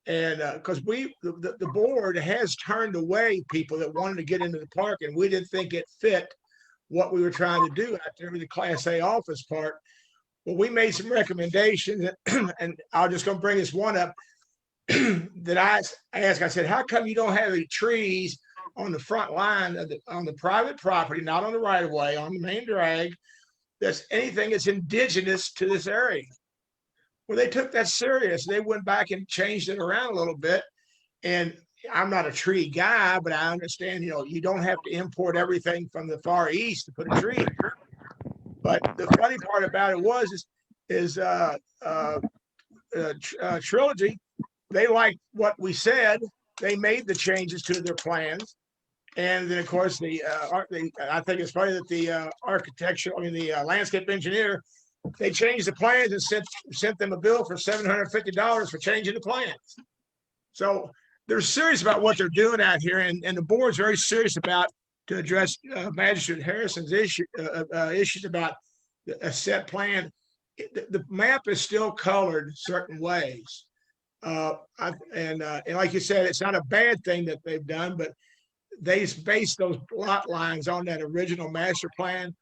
[SPEAKER 7] And because the board has turned away people that wanted to get into the park, and we didn't think it fit what we were trying to do out there with the Class A office part. Well, we made some recommendations, and I'm just going to bring this one up that I asked. I said, how come you don't have any trees on the front line on the private property, not on the right of way, on the main drag, that's anything that's indigenous to this area? Well, they took that serious. They went back and changed it around a little bit. And I'm not a tree guy, but I understand, you don't have to import everything from the Far East to put a tree here. But the funny part about it is Trilogy, they liked what we said. They made the changes to their plans. And then, of course, I think it's funny that the landscape engineer, they changed the plans and sent them a bill for $750 for changing the plans. So they're serious about what they're doing out here, and the board's very serious about to address Magistrate Harrison's issues about a set plan. The map is still colored certain ways, and like you said, it's not a bad thing that they've done, but they based those lot lines on that original master plan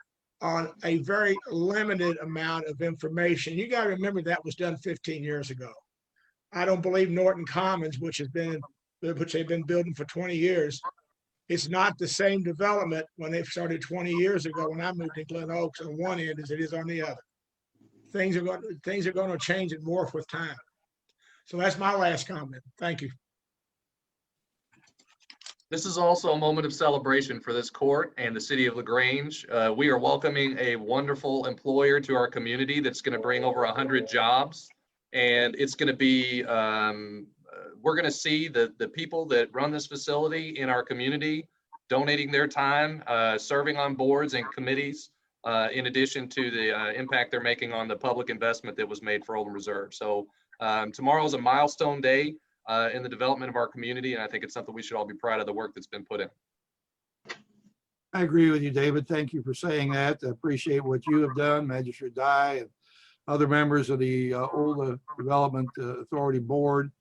[SPEAKER 7] on a very limited amount of information. You got to remember that was done 15 years ago. I don't believe Norton Commons, which they've been building for 20 years, it's not the same development when they started 20 years ago when I moved to Glen Oaks on one end as it is on the other. Things are going to change and morph with time. So that's my last comment. Thank you.
[SPEAKER 17] This is also a moment of celebration for this court and the city of LaGrange. We are welcoming a wonderful employer to our community that's going to bring over 100 jobs. And it's going to be, we're going to see the people that run this facility in our community donating their time, serving on boards and committees, in addition to the impact they're making on the public investment that was made for Oldham Reserve. So tomorrow is a milestone day in the development of our community, and I think it's something we should all be proud of the work that's been put in.
[SPEAKER 2] I agree with you, David. Thank you for saying that. I appreciate what you have done, Magistrate Dye and other members of the Oldham Development Authority Board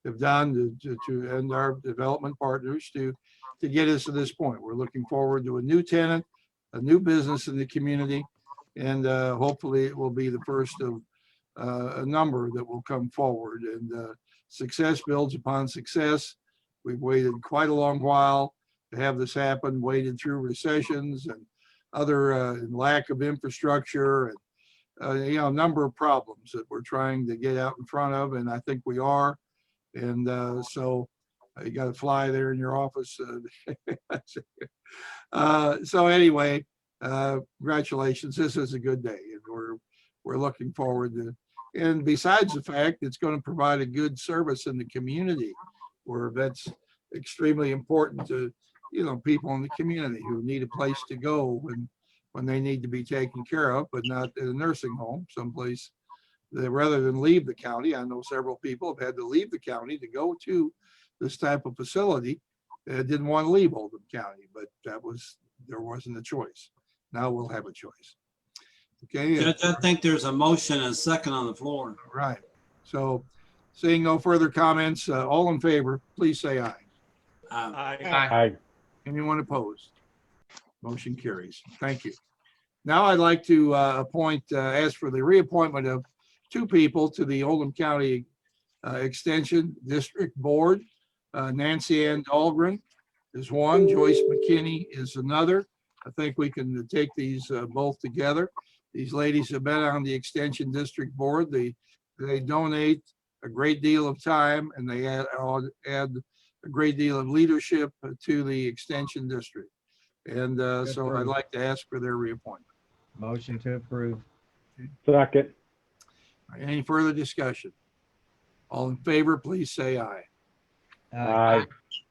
[SPEAKER 2] have done to and our development partners to get us to this point. We're looking forward to a new tenant, a new business in the community, and hopefully it will be the first of a number that will come forward. And success builds upon success. We've waited quite a long while to have this happen, waited through recessions and other lack of infrastructure and a number of problems that we're trying to get out in front of, and I think we are. And so you got to fly there in your office. So anyway, congratulations. This is a good day, and we're looking forward to. And besides the fact it's going to provide a good service in the community, where that's extremely important to people in the community who need a place to go when they need to be taken care of, but not in a nursing home, someplace rather than leave the county. I know several people have had to leave the county to go to this type of facility. Didn't want to leave Oldham County, but there wasn't a choice. Now we'll have a choice. Okay.
[SPEAKER 4] Judge, I think there's a motion and a second on the floor.
[SPEAKER 2] Right. So seeing no further comments, all in favor, please say aye.
[SPEAKER 11] Aye.
[SPEAKER 2] Anyone opposed? Motion carries. Thank you. Now I'd like to ask for the reappointment of 2 people to the Oldham County Extension District Board. Nancy Ann Dahlgren is one, Joyce McKinney is another. I think we can take these both together. These ladies have been on the Extension District Board. They donate a great deal of time, and they add a great deal of leadership to the Extension District. And so I'd like to ask for their reappointment.
[SPEAKER 15] Motion to approve.
[SPEAKER 9] Second.
[SPEAKER 2] Any further discussion? All in favor, please say aye.
[SPEAKER 9] Aye.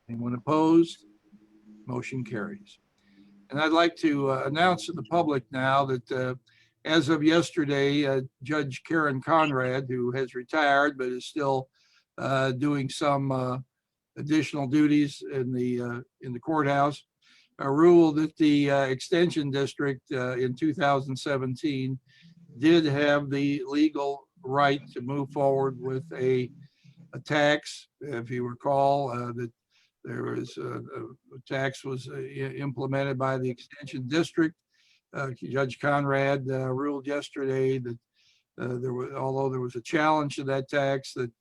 [SPEAKER 2] Anyone opposed? Motion carries. And I'd like to announce to the public now that as of yesterday, Judge Karen Conrad, who has retired but is still doing some additional duties in the courthouse, ruled that the Extension District in 2017 did have the legal right to move forward with a tax. If you recall, that there was a tax was implemented by the Extension District. Judge Conrad ruled yesterday that although there was a challenge to that tax, that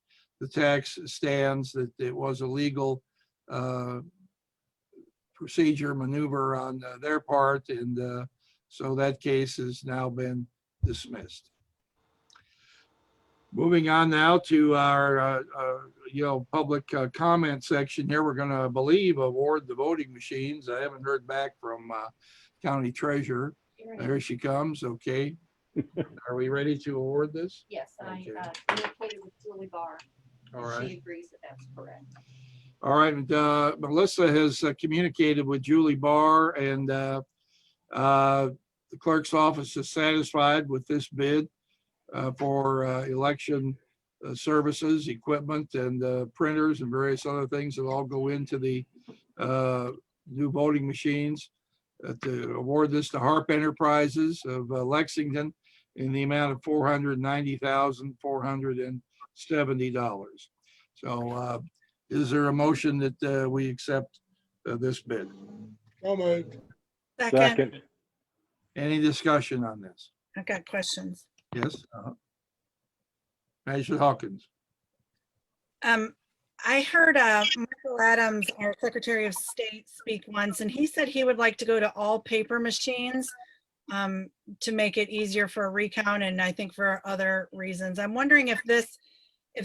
[SPEAKER 2] the tax stands, that it was a legal procedure maneuver on their part, and so that case has now been dismissed. Moving on now to our public comment section here. We're going to, award the voting machines. I haven't heard back from County Treasurer. There she comes. Okay. Are we ready to award this?
[SPEAKER 8] Yes, I
[SPEAKER 2] Okay.
[SPEAKER 8] communicated with Julie Barr.
[SPEAKER 2] All right.
[SPEAKER 8] She agrees that that's correct.
[SPEAKER 2] All right. Melissa has communicated with Julie Barr, and the clerk's office is satisfied with this bid for election services, equipment, and printers and various other things that all go into the new voting machines. To award this to Harp Enterprises of Lexington in the amount of $490,470. So is there a motion that we accept this bid?
[SPEAKER 7] So moved.
[SPEAKER 6] Second.
[SPEAKER 2] Any discussion on this?
[SPEAKER 6] I've got questions.
[SPEAKER 2] Yes. Magistrate Hawkins.
[SPEAKER 6] I heard Michael Adams, our Secretary of State, speak once, and he said he would like to go to all paper machines to make it easier for a recount, and I think for other reasons. I'm wondering if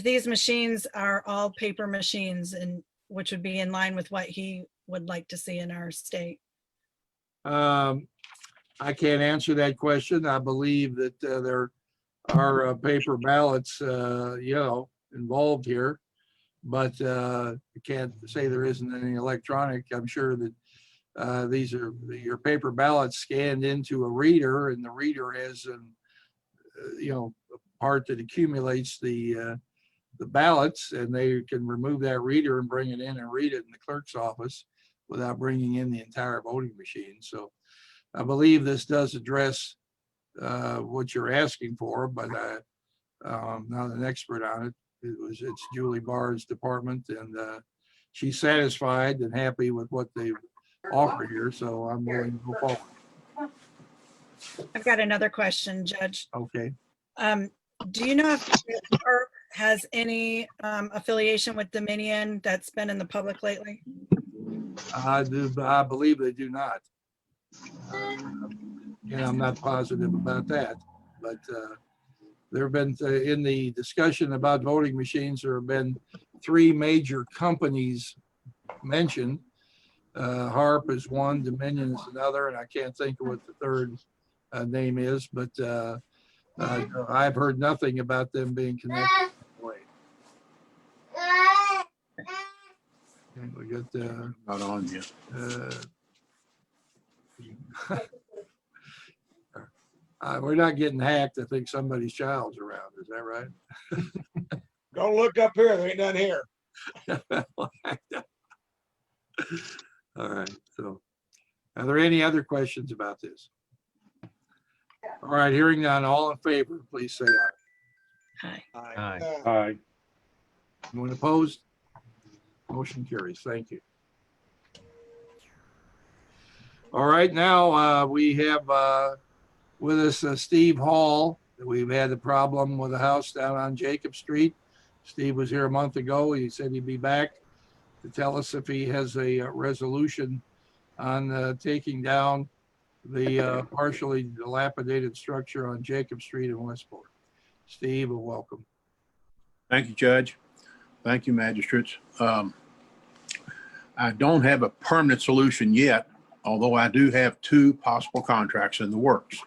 [SPEAKER 6] these machines are all paper machines, and which would be in line with what he would like to see in our state.
[SPEAKER 2] I can't answer that question. I believe that there are paper ballots, involved here, but I can't say there isn't any electronic. I'm sure that these are your paper ballots scanned into a reader, and the reader has a part that accumulates the ballots, and they can remove that reader and bring it in and read it in the clerk's office without bringing in the entire voting machine. So I believe this does address what you're asking for, but I'm not an expert on it. It's Julie Barr's department, and she's satisfied and happy with what they've offered here, so I'm willing to go forward.
[SPEAKER 6] I've got another question, Judge.
[SPEAKER 2] Okay.
[SPEAKER 6] Do you know if Harp has any affiliation with Dominion that's been in the public lately?
[SPEAKER 2] I believe they do not. I'm not positive about that, but there have been, in the discussion about voting machines, there have been 3 major companies mentioned. Harp is one, Dominion is another, and I can't think of what the third name is, but I've heard nothing about them being connected. Okay, we got
[SPEAKER 5] Not on yet.
[SPEAKER 2] We're not getting hacked. I think somebody's child's around. Is that right?
[SPEAKER 7] Don't look up here. There ain't none here.
[SPEAKER 2] All right, so are there any other questions about this? All right, hearing none, all in favor, please say aye.
[SPEAKER 15] Aye.
[SPEAKER 9] Aye.
[SPEAKER 2] Anyone opposed? Motion carries. Thank you. All right, now we have with us Steve Hall. We've had the problem with a house down on Jacob Street. Steve was here a month ago. He said he'd be back to tell us if he has a resolution on taking down the partially dilapidated structure on Jacob Street in Westport. Steve, welcome.
[SPEAKER 18] Thank you, Judge. Thank you, magistrates. I don't have a permanent solution yet, although I do have two possible contracts in the works.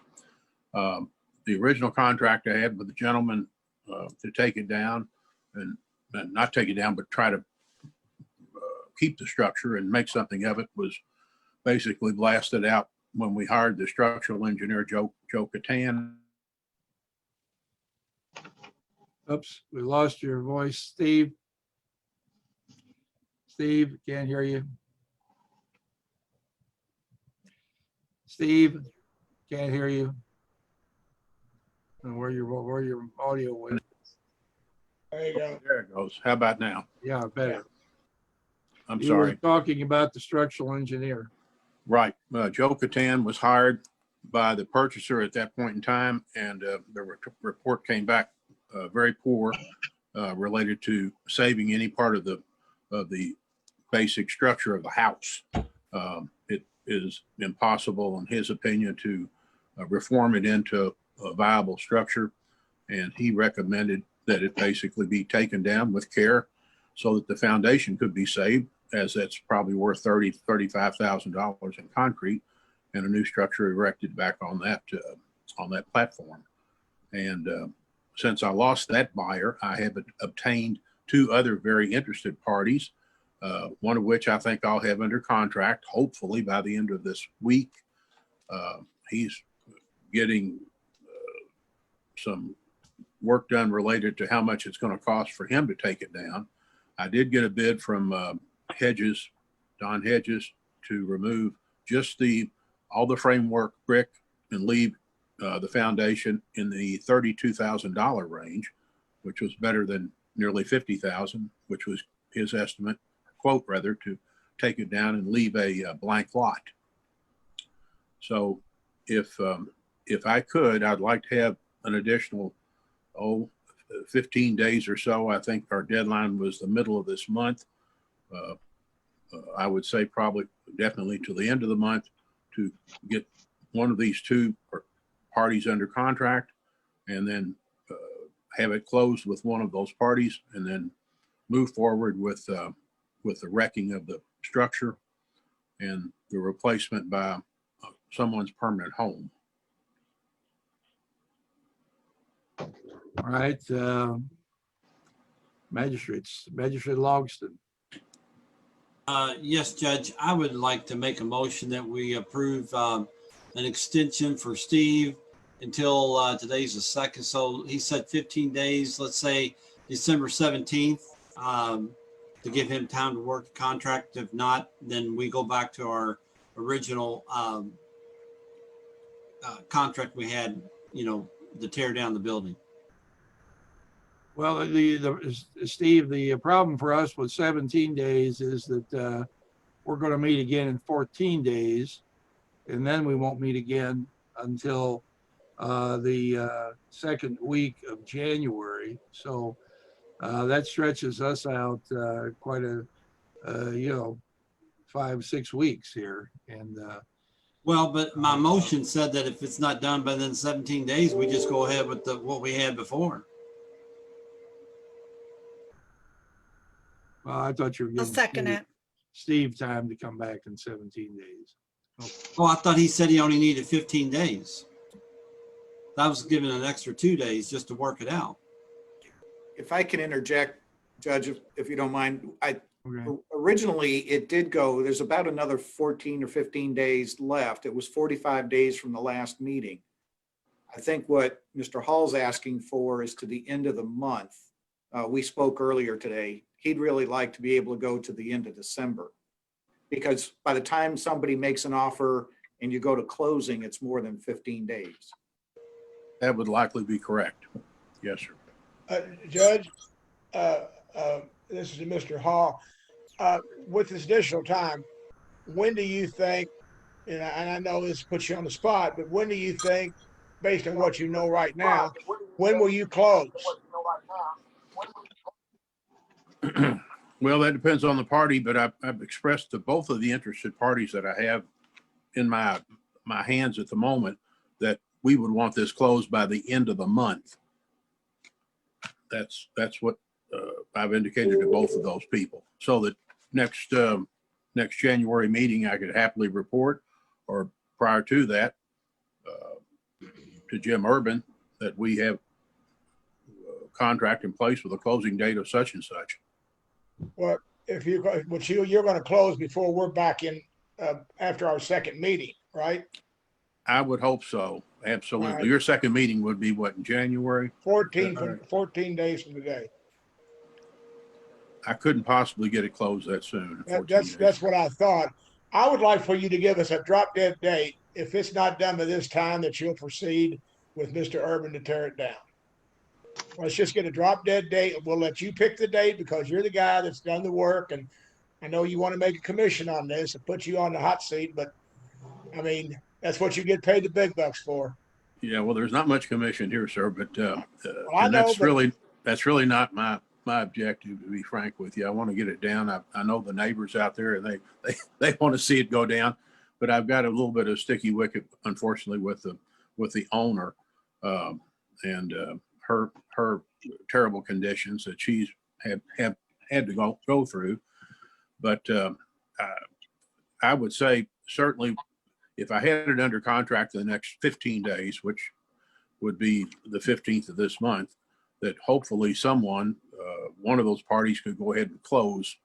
[SPEAKER 18] The original contract I had with the gentleman to take it down and not take it down, but try to keep the structure and make something of it was basically blasted out when we hired the structural engineer, Joe Catan.
[SPEAKER 2] Oops, we lost your voice, Steve. Steve, can't hear you. Steve, can't hear you. And where your audio went.
[SPEAKER 7] There you go.
[SPEAKER 18] There it goes. How about now?
[SPEAKER 2] Yeah, better.
[SPEAKER 18] I'm
[SPEAKER 2] You were
[SPEAKER 18] sorry.
[SPEAKER 2] talking about the structural engineer.
[SPEAKER 18] Right. Joe Catan was hired by the purchaser at that point in time, and the report came back very poor related to saving any part of the basic structure of the house. It is impossible, in his opinion, to reform it into a viable structure, and he recommended that it basically be taken down with care so that the foundation could be saved, as that's probably worth $35,000 in concrete, and a new structure erected back on that platform. And since I lost that buyer, I have obtained two other very interested parties, one of which I think I'll have under contract, hopefully by the end of this week. He's getting some work done related to how much it's going to cost for him to take it down. I did get a bid from Don Hedges, to remove just all the framework brick and leave the foundation in the $32,000 range, which was better than nearly $50,000, which was his estimate, quote rather, to take it down and leave a blank lot. So if I could, I'd like to have an additional 15 days or so. I think our deadline was the middle of this month. I would say probably definitely to the end of the month to get one of these two parties under contract, and then have it closed with one of those parties, and then move forward with the wrecking of the structure and the replacement by someone's permanent home.
[SPEAKER 2] All right, Magistrate Logston.
[SPEAKER 4] Yes, Judge, I would like to make a motion that we approve an extension for Steve until today's the 2nd. So he said 15 days, let's say December 17th, to give him time to work the contract. If not, then we go back to our original contract we had, to tear down the building.
[SPEAKER 2] Well, Steve, the problem for us with 17 days is that we're going to meet again in 14 days, and then we won't meet again until the second week of January. So that stretches us out quite a 5-6 weeks here. And
[SPEAKER 4] well, but my motion said that if it's not done by then 17 days, we just go ahead with what we had before.
[SPEAKER 2] Well, I thought you were
[SPEAKER 6] I'll
[SPEAKER 2] giving
[SPEAKER 6] second
[SPEAKER 2] Steve time to come back in 17 days.
[SPEAKER 4] Okay. Oh, I thought he said he only needed 15 days. That was given an extra 2 days just to work it out.
[SPEAKER 13] If I can interject, Judge, if you don't mind, originally it did go, there's about another 14 or 15 days left. It was 45 days from the last meeting. I think what Mr. Hall's asking for is to the end of the month. We spoke earlier today. He'd really like to be able to go to the end of December. Because by the time somebody makes an offer and you go to closing, it's more than 15 days.
[SPEAKER 18] That would likely be correct. Yes, sir.
[SPEAKER 7] Judge, this is Mr. Hall. With this additional time, when do you think, and I know this puts you on the spot, but when do you think, based on what you know right now, when will you close?
[SPEAKER 18] Well, that depends on the party, but I've expressed to both of the interested parties that I have in my hands at the moment that we would want this closed by the end of the month. That's what I've indicated to both of those people. So that next January meeting, I could happily report, or prior to that, to Jim Urban, that we have a contract in place with a closing date of such and such.
[SPEAKER 7] Well, you're going to close before we're back in after our second meeting, right?
[SPEAKER 18] I would hope so. Absolutely.
[SPEAKER 7] Right.
[SPEAKER 18] Your second meeting would be what, in January?
[SPEAKER 7] 14 days from today.
[SPEAKER 18] I couldn't possibly get it closed that soon.
[SPEAKER 7] That's what I thought. I would like for you to give us a drop dead date. If it's not done by this time, that you'll proceed with Mr. Urban to tear it down. Let's just get a drop dead date. We'll let you pick the date because you're the guy that's done the work. And I know you want to make a commission on this and put you on the hot seat, but I mean, that's what you get paid the big bucks for.
[SPEAKER 18] Yeah, well, there's not much commission here, sir, but
[SPEAKER 7] I know,
[SPEAKER 18] that's really not my objective, to be frank with you. I want to get it down. I know the neighbors out there, and they want to see it go down, but I've got a little bit of sticky wicket, unfortunately, with the owner and her terrible conditions that she's had to go through. But I would say certainly, if I had it under contract in the next 15 days, which would be the 15th of this month, that hopefully someone, one of those parties could go ahead and close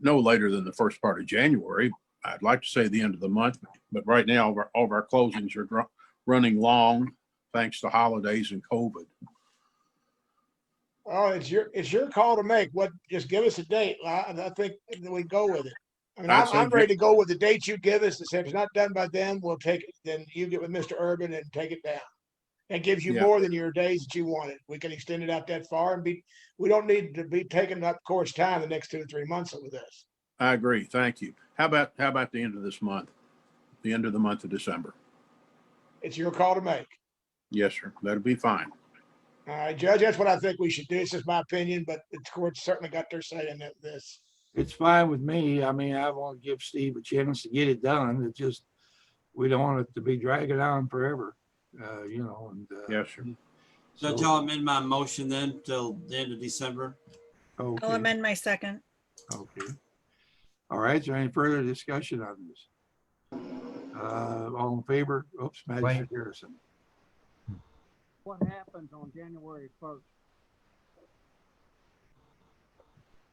[SPEAKER 18] no later than the first part of January. I'd like to say the end of the month, but right now all of our closings are running long thanks to holidays and COVID.
[SPEAKER 7] Oh, it's your call to make. Just give us a date. I think we go with it. I mean, I'm ready to go with the date you give us. If it's not done by then, we'll take it. Then you get with Mr. Urban and take it down. That gives you more than your days that you wanted. We can extend it out that far and we don't need to be taking up course time the next 2 to 3 months with this.
[SPEAKER 18] I agree. Thank you. How about the end of this month, the end of the month of December?
[SPEAKER 7] It's your call to make.
[SPEAKER 18] Yes, sir. That'll be fine.
[SPEAKER 7] All right, Judge, that's what I think we should do. It's just my opinion, but the court's certainly got their say in this.
[SPEAKER 2] It's fine with me. I mean, I want to give Steve a chance to get it done. It's just, we don't want it to be dragging on forever, and.
[SPEAKER 18] Yes, sir.
[SPEAKER 4] So I'll amend my motion then till the end of December.
[SPEAKER 2] Okay.
[SPEAKER 6] I'll amend my second.
[SPEAKER 2] Okay. All right. Is there any further discussion on this? All in favor? Oops, Magistrate Harrison.
[SPEAKER 12] What happens on January 1st?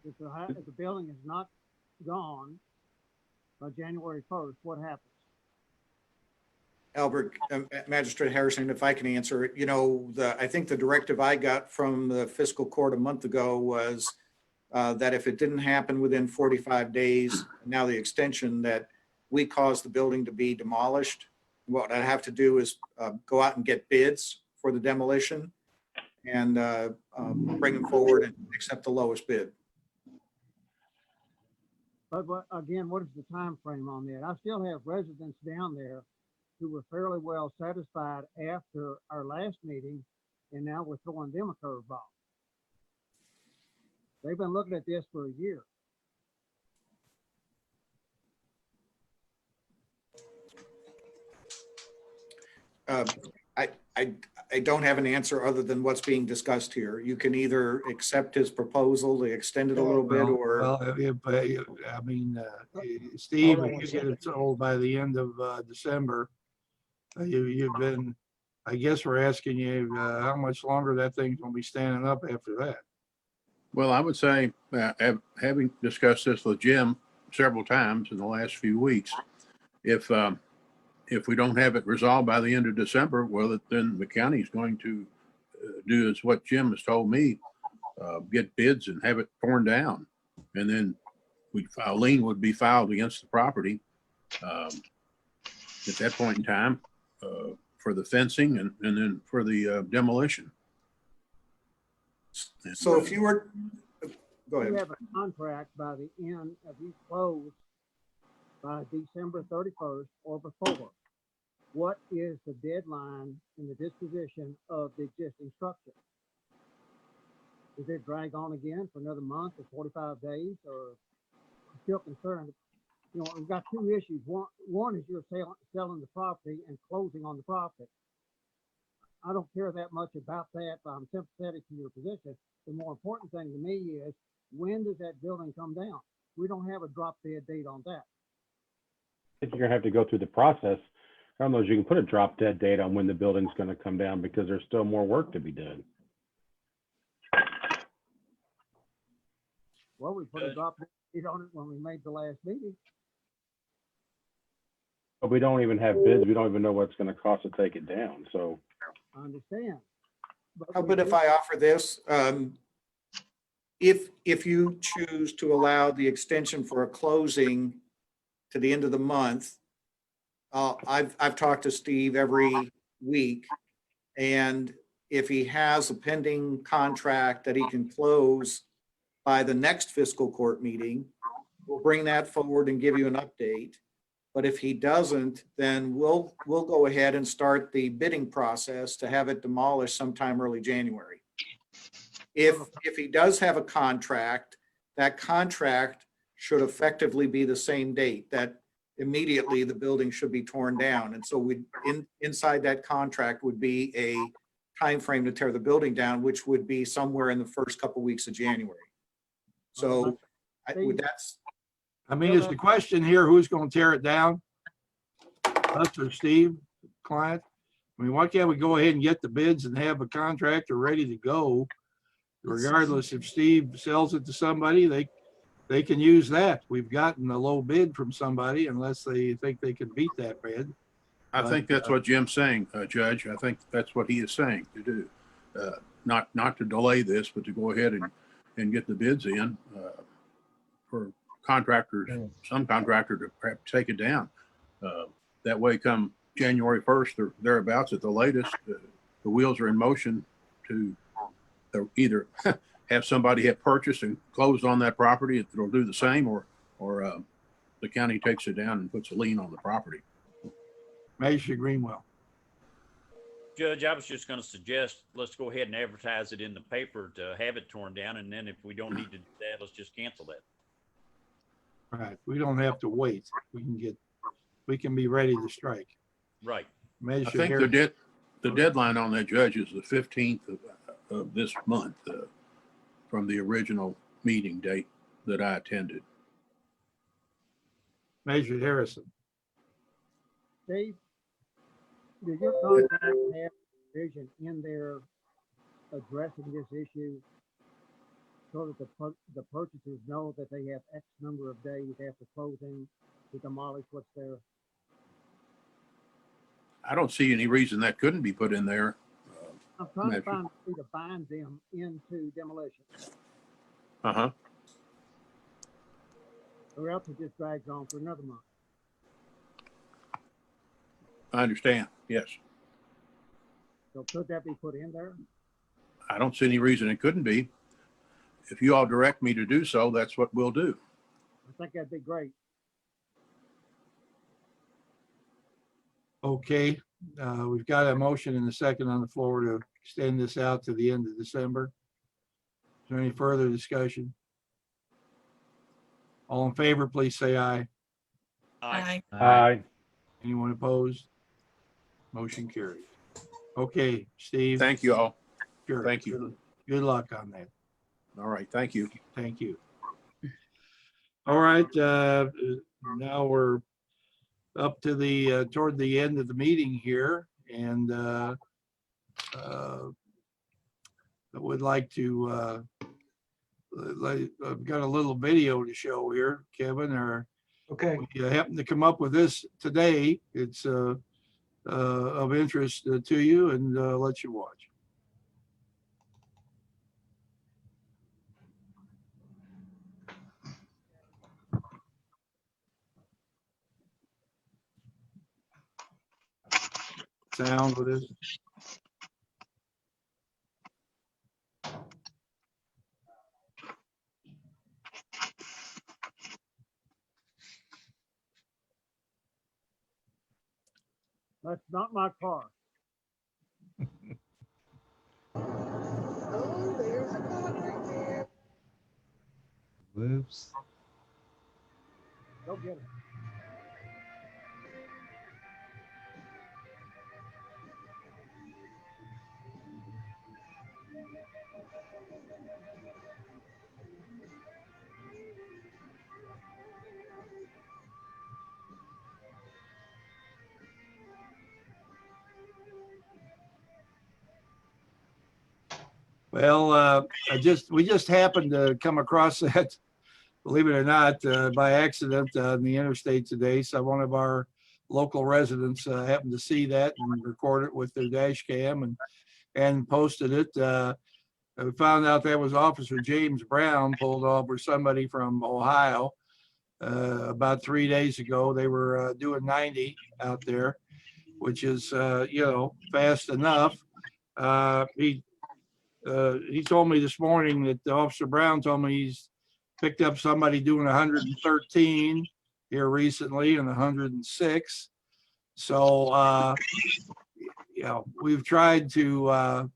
[SPEAKER 12] If the building is not gone by January 1st, what happens?
[SPEAKER 13] Albert, Magistrate Harrison, if I can answer it, I think the directive I got from the fiscal court a month ago was that if it didn't happen within 45 days, now the extension, that we caused the building to be demolished. What I'd have to do is go out and get bids for the demolition and bring them forward and accept the lowest bid.
[SPEAKER 12] But again, what is the time frame on that? I still have residents down there who were fairly well satisfied after our last meeting, and now we're throwing them a curveball. They've been looking at this for a year.
[SPEAKER 13] I don't have an answer other than what's being discussed here. You can either accept his proposal to extend it a little bit, or.
[SPEAKER 2] Well, I mean, Steve, if you get it sold by the end of December, you've been, I guess we're asking you how much longer that thing's gonna be standing up after that.
[SPEAKER 18] Well, I would say, having discussed this with Jim several times in the last few weeks, if if we don't have it resolved by the end of December, well, then the county is going to do is what Jim has told me, get bids and have it torn down. And then a lien would be filed against the property at that point in time for the fencing and then for the demolition.
[SPEAKER 13] So if you were, go
[SPEAKER 12] You
[SPEAKER 13] ahead.
[SPEAKER 12] have a contract by the end of each close by December 31st or before. What is the deadline in the disposition of the existing structure? Does it drag on again for another month or 45 days, or I'm still concerned? You know, we've got two issues. One is you're selling the property and closing on the property. I don't care that much about that, but I'm sympathetic to your position. The more important thing to me is, when does that building come down? We don't have a drop dead date on that.
[SPEAKER 9] I think you're gonna have to go through the process. I don't know if you can put a drop dead date on when the building's gonna come down because there's still more work to be done.
[SPEAKER 12] Well, we put a drop dead date on it when we made the last meeting.
[SPEAKER 9] But we don't even have bids. We don't even know what it's gonna cost to take it down, so.
[SPEAKER 12] I understand.
[SPEAKER 13] How about if I offer this? If you choose to allow the extension for a closing to the end of the month, I've talked to Steve every week, and if he has a pending contract that he can close by the next fiscal court meeting, we'll bring that forward and give you an update. But if he doesn't, then we'll go ahead and start the bidding process to have it demolished sometime early January. If he does have a contract, that contract should effectively be the same date, that immediately the building should be torn down. And so inside that contract would be a time frame to tear the building down, which would be somewhere in the first couple weeks of January. So
[SPEAKER 2] I mean, is the question here, who's going to tear it down? Us or Steve, client? I mean, why can't we go ahead and get the bids and have a contractor ready to go? Regardless if Steve sells it to somebody, they can use that. We've gotten a low bid from somebody unless they think they can beat that bid.
[SPEAKER 18] I think that's what Jim's saying, Judge. I think that's what he is saying to do. Not to delay this, but to go ahead and get the bids in for contractors, some contractor to perhaps take it down. That way come January 1st or thereabouts at the latest, the wheels are in motion to either have somebody have purchased and closed on that property that'll do the same, or the county takes it down and puts a lien on the property.
[SPEAKER 2] Measure Greenwell.
[SPEAKER 11] Judge, I was just going to suggest, let's go ahead and advertise it in the paper to have it torn down. And then if we don't need to do that, let's just cancel that.
[SPEAKER 2] Right. We don't have to wait. We can be ready to strike.
[SPEAKER 11] Right.
[SPEAKER 18] I think the deadline on that, Judge, is the 15th of this month from the original meeting date that I attended.
[SPEAKER 2] Measure Harrison.
[SPEAKER 12] Dave, does your contract have provision in there addressing this issue so that the purchasers know that they have X number of days after closing to demolish what's there?
[SPEAKER 18] I don't see any reason that couldn't be put in there.
[SPEAKER 12] I'm trying to find a way to bind them into demolition,
[SPEAKER 18] Uh-huh.
[SPEAKER 12] or else it just drags on for another month.
[SPEAKER 18] I understand. Yes.
[SPEAKER 12] So could that be put in there?
[SPEAKER 18] I don't see any reason it couldn't be. If you all direct me to do so, that's what we'll do.
[SPEAKER 12] I think that'd be great.
[SPEAKER 2] Okay, we've got a motion and a second on the floor to extend this out to the end of December. Is there any further discussion? All in favor, please say aye.
[SPEAKER 11] Aye.
[SPEAKER 9] Aye.
[SPEAKER 2] Anyone opposed? Motion carries. Okay, Steve.
[SPEAKER 18] Thank you all.
[SPEAKER 2] Sure.
[SPEAKER 18] Thank you.
[SPEAKER 2] Good luck on that.
[SPEAKER 18] All right. Thank you.
[SPEAKER 2] Thank you. All right, now we're up to the toward the end of the meeting here, and I would like to I've got a little video to show here, Kevin, or
[SPEAKER 1] Okay.
[SPEAKER 2] you happen to come up with this today, it's of interest to you, and let you watch. Sound with this.
[SPEAKER 12] That's not my car.
[SPEAKER 15] Whoops.
[SPEAKER 12] Go get it.
[SPEAKER 2] Well, we just happened to come across that, believe it or not, by accident on the interstate today. So one of our local residents happened to see that and record it with their dash cam and posted it. We found out that was Officer James Brown pulled over somebody from Ohio about 3 days ago. They were doing 90 out there, which is, fast enough. He told me this morning that Officer Brown told me he's picked up somebody doing 113 here recently and 106. So, we've tried to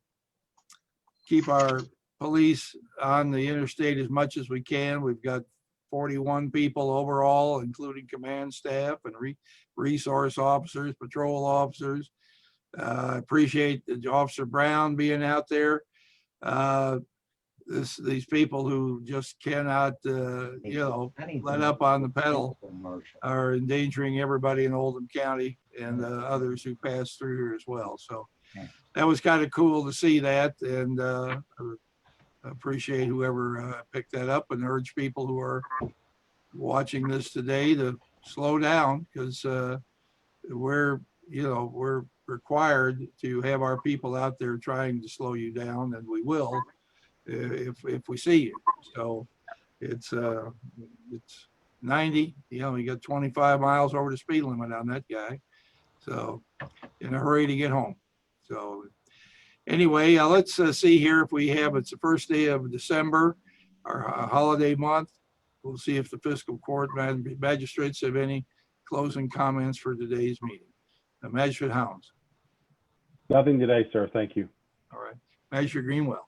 [SPEAKER 2] keep our police on the interstate as much as we can. We've got 41 people overall, including command staff and resource officers, patrol officers. Appreciate Officer Brown being out there. These people who just cannot, let up on the pedal are endangering everybody in Oldham County and others who pass through here as well. So that was kind of cool to see that, and appreciate whoever picked that up, and urge people who are watching this today to slow down, because we're required to have our people out there trying to slow you down, and we will if we see you. So it's 90, you got 25 miles over the speed limit on that guy, so in a hurry to get home. So anyway, let's see here if we have, it's the first day of December, our holiday month. We'll see if the fiscal court magistrates have any closing comments for today's meeting. Magistrate Hounds.
[SPEAKER 9] Nothing today, sir. Thank you.
[SPEAKER 2] All right. Magistrate Greenwell.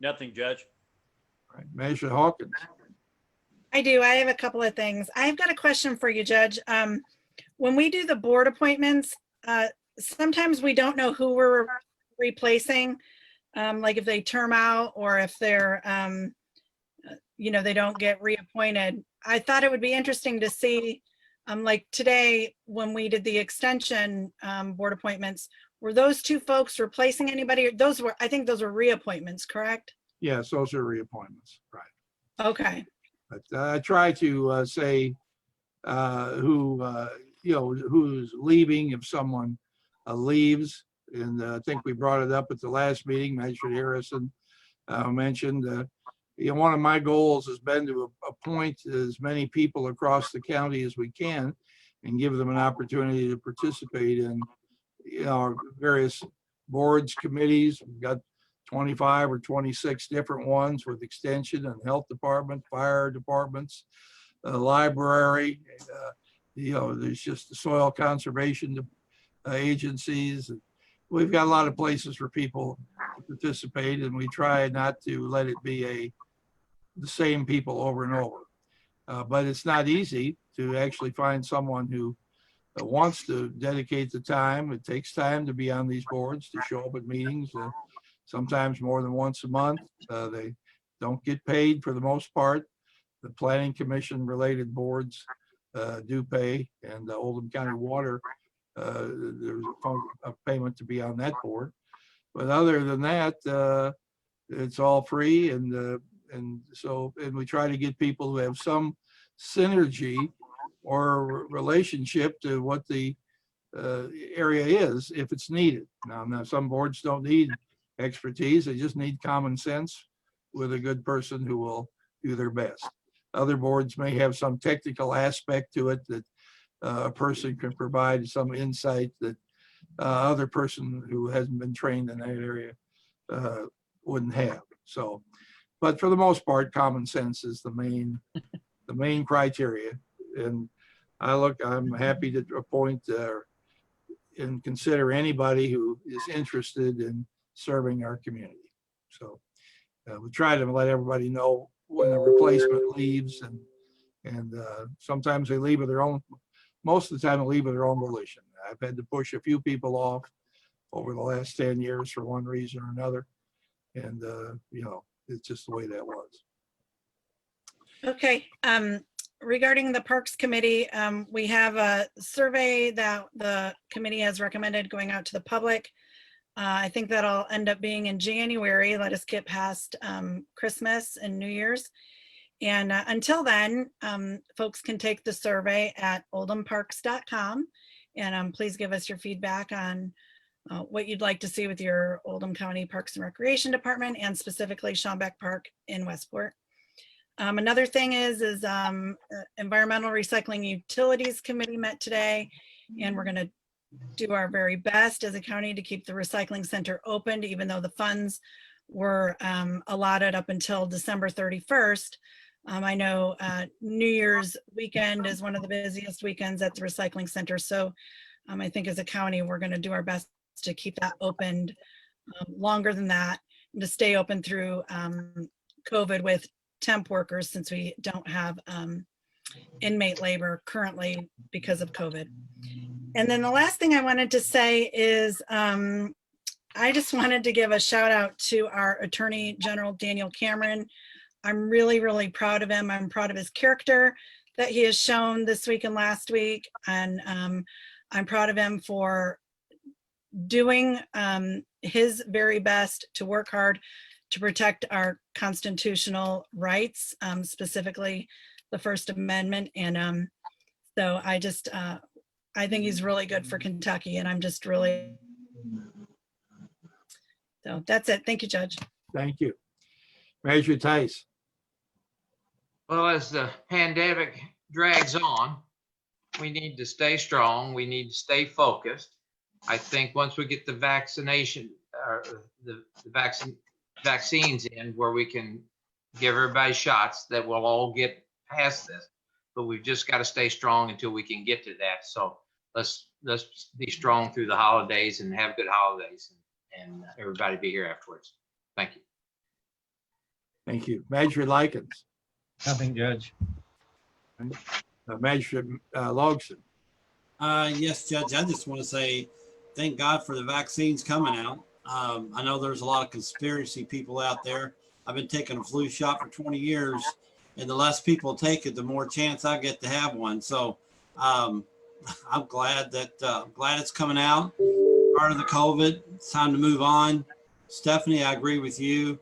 [SPEAKER 11] Nothing, Judge.
[SPEAKER 2] All right. Magistrate Hawkins.
[SPEAKER 6] I do. I have a couple of things. I've got a question for you, Judge. When we do the board appointments, sometimes we don't know who we're replacing, like if they term out or if they're, they don't get reappointed. I thought it would be interesting to see, like today, when we did the extension board appointments, were those two folks replacing anybody? I think those were reappointments, correct?
[SPEAKER 2] Yes, those are reappointments, right.
[SPEAKER 6] Okay.
[SPEAKER 2] But I try to say who's leaving if someone leaves. And I think we brought it up at the last meeting. Magistrate Harrison mentioned, one of my goals has been to appoint as many people across the county as we can and give them an opportunity to participate in our various boards, committees. We've got 25 or 26 different ones with extension and health department, fire departments, library, there's just the soil conservation agencies. We've got a lot of places for people to participate, and we try not to let it be the same people over and over. But it's not easy to actually find someone who wants to dedicate the time. It takes time to be on these boards, to show up at meetings, sometimes more than once a month. They don't get paid for the most part. The Planning Commission related boards do pay, and the Oldham County Water, there's a payment to be on that board. But other than that, it's all free, and we try to get people who have some synergy or relationship to what the area is if it's needed. Now, some boards don't need expertise. They just need common sense with a good person who will do their best. Other boards may have some technical aspect to it that a person can provide some insight that other person who hasn't been trained in that area wouldn't have. So, but for the most part, common sense is the main criteria. And I'm happy to appoint and consider anybody who is interested in serving our community. So we try to let everybody know when the replacement leaves, and sometimes they leave of their own. Most of the time, they leave of their own volition. I've had to push a few people off over the last 10 years for one reason or another, and it's just the way that was.
[SPEAKER 6] Okay. Regarding the Parks Committee, we have a survey that the committee has recommended going out to the public. I think that'll end up being in January. Let us get past Christmas and New Year's. And until then, folks can take the survey at oldhamparks.com. And please give us your feedback on what you'd like to see with your Oldham County Parks and Recreation Department, and specifically Schombeck Park in Westport. Another thing is Environmental Recycling Utilities Committee met today, and we're going to do our very best as a county to keep the recycling center open, even though the funds were allotted up until December 31st. I know New Year's weekend is one of the busiest weekends at the recycling center. So I think as a county, we're going to do our best to keep that opened longer than that, and to stay open through COVID with temp workers, since we don't have inmate labor currently because of COVID. And then the last thing I wanted to say is I just wanted to give a shout out to our Attorney General, Daniel Cameron. I'm really, really proud of him. I'm proud of his character that he has shown this week and last week. And I'm proud of him for doing his very best to work hard to protect our constitutional rights, specifically the First Amendment. And so I think he's really good for Kentucky, and I'm just really, so that's it. Thank you, Judge.
[SPEAKER 2] Thank you. Measure Tice.
[SPEAKER 14] Well, as the pandemic drags on, we need to stay strong. We need to stay focused. I think once we get the vaccination or the vaccines in, where we can give everybody shots, that we'll all get past this. But we've just got to stay strong until we can get to that. So let's be strong through the holidays and have good holidays, and everybody be here afterwards. Thank you.
[SPEAKER 2] Thank you. Magistrate Likens.
[SPEAKER 15] Nothing, Judge.
[SPEAKER 2] Magistrate Logson.
[SPEAKER 4] Yes, Judge, I just want to say thank God for the vaccines coming out. I know there's a lot of conspiracy people out there. I've been taking a flu shot for 20 years, and the less people take it, the more chance I get to have one. So I'm glad that glad it's coming out. Part of the COVID, it's time to move on. Stephanie, I agree with you.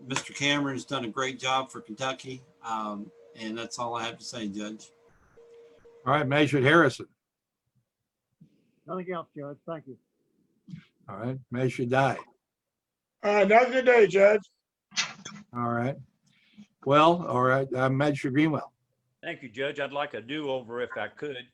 [SPEAKER 4] Mr. Cameron's done a great job for Kentucky, and that's all I have to say, Judge.
[SPEAKER 2] All right, Magistrate Harrison.
[SPEAKER 12] Nothing else, Judge. Thank you.
[SPEAKER 2] All right, Magistrate Dye.
[SPEAKER 7] Nothing today, Judge.
[SPEAKER 2] All right. Well, all right, Magistrate Greenwell.
[SPEAKER 11] Thank you, Judge. I'd like a do-over if I could.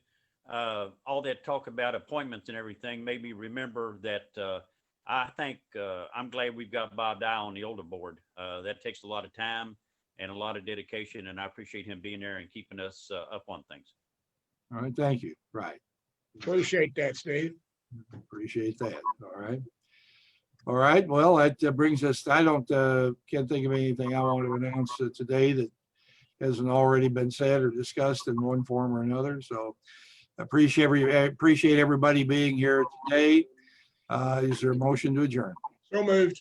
[SPEAKER 11] All that talk about appointments and everything made me remember that I think I'm glad we've got Bob Dye on the Oldham board. That takes a lot of time and a lot of dedication, and I appreciate him being there and keeping us up on things.
[SPEAKER 2] All right, thank you. Right.
[SPEAKER 7] Appreciate that, Steve.
[SPEAKER 2] Appreciate that. All right. All right. Well, that brings us, can't think of anything I want to announce today that hasn't already been said or discussed in one form or another. So I appreciate everybody being here today. Is there a motion to adjourn?
[SPEAKER 7] So moved.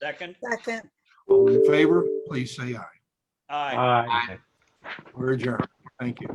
[SPEAKER 11] Second.
[SPEAKER 6] Second.
[SPEAKER 2] All in favor, please say aye.
[SPEAKER 11] Aye.
[SPEAKER 2] We're adjourned. Thank you.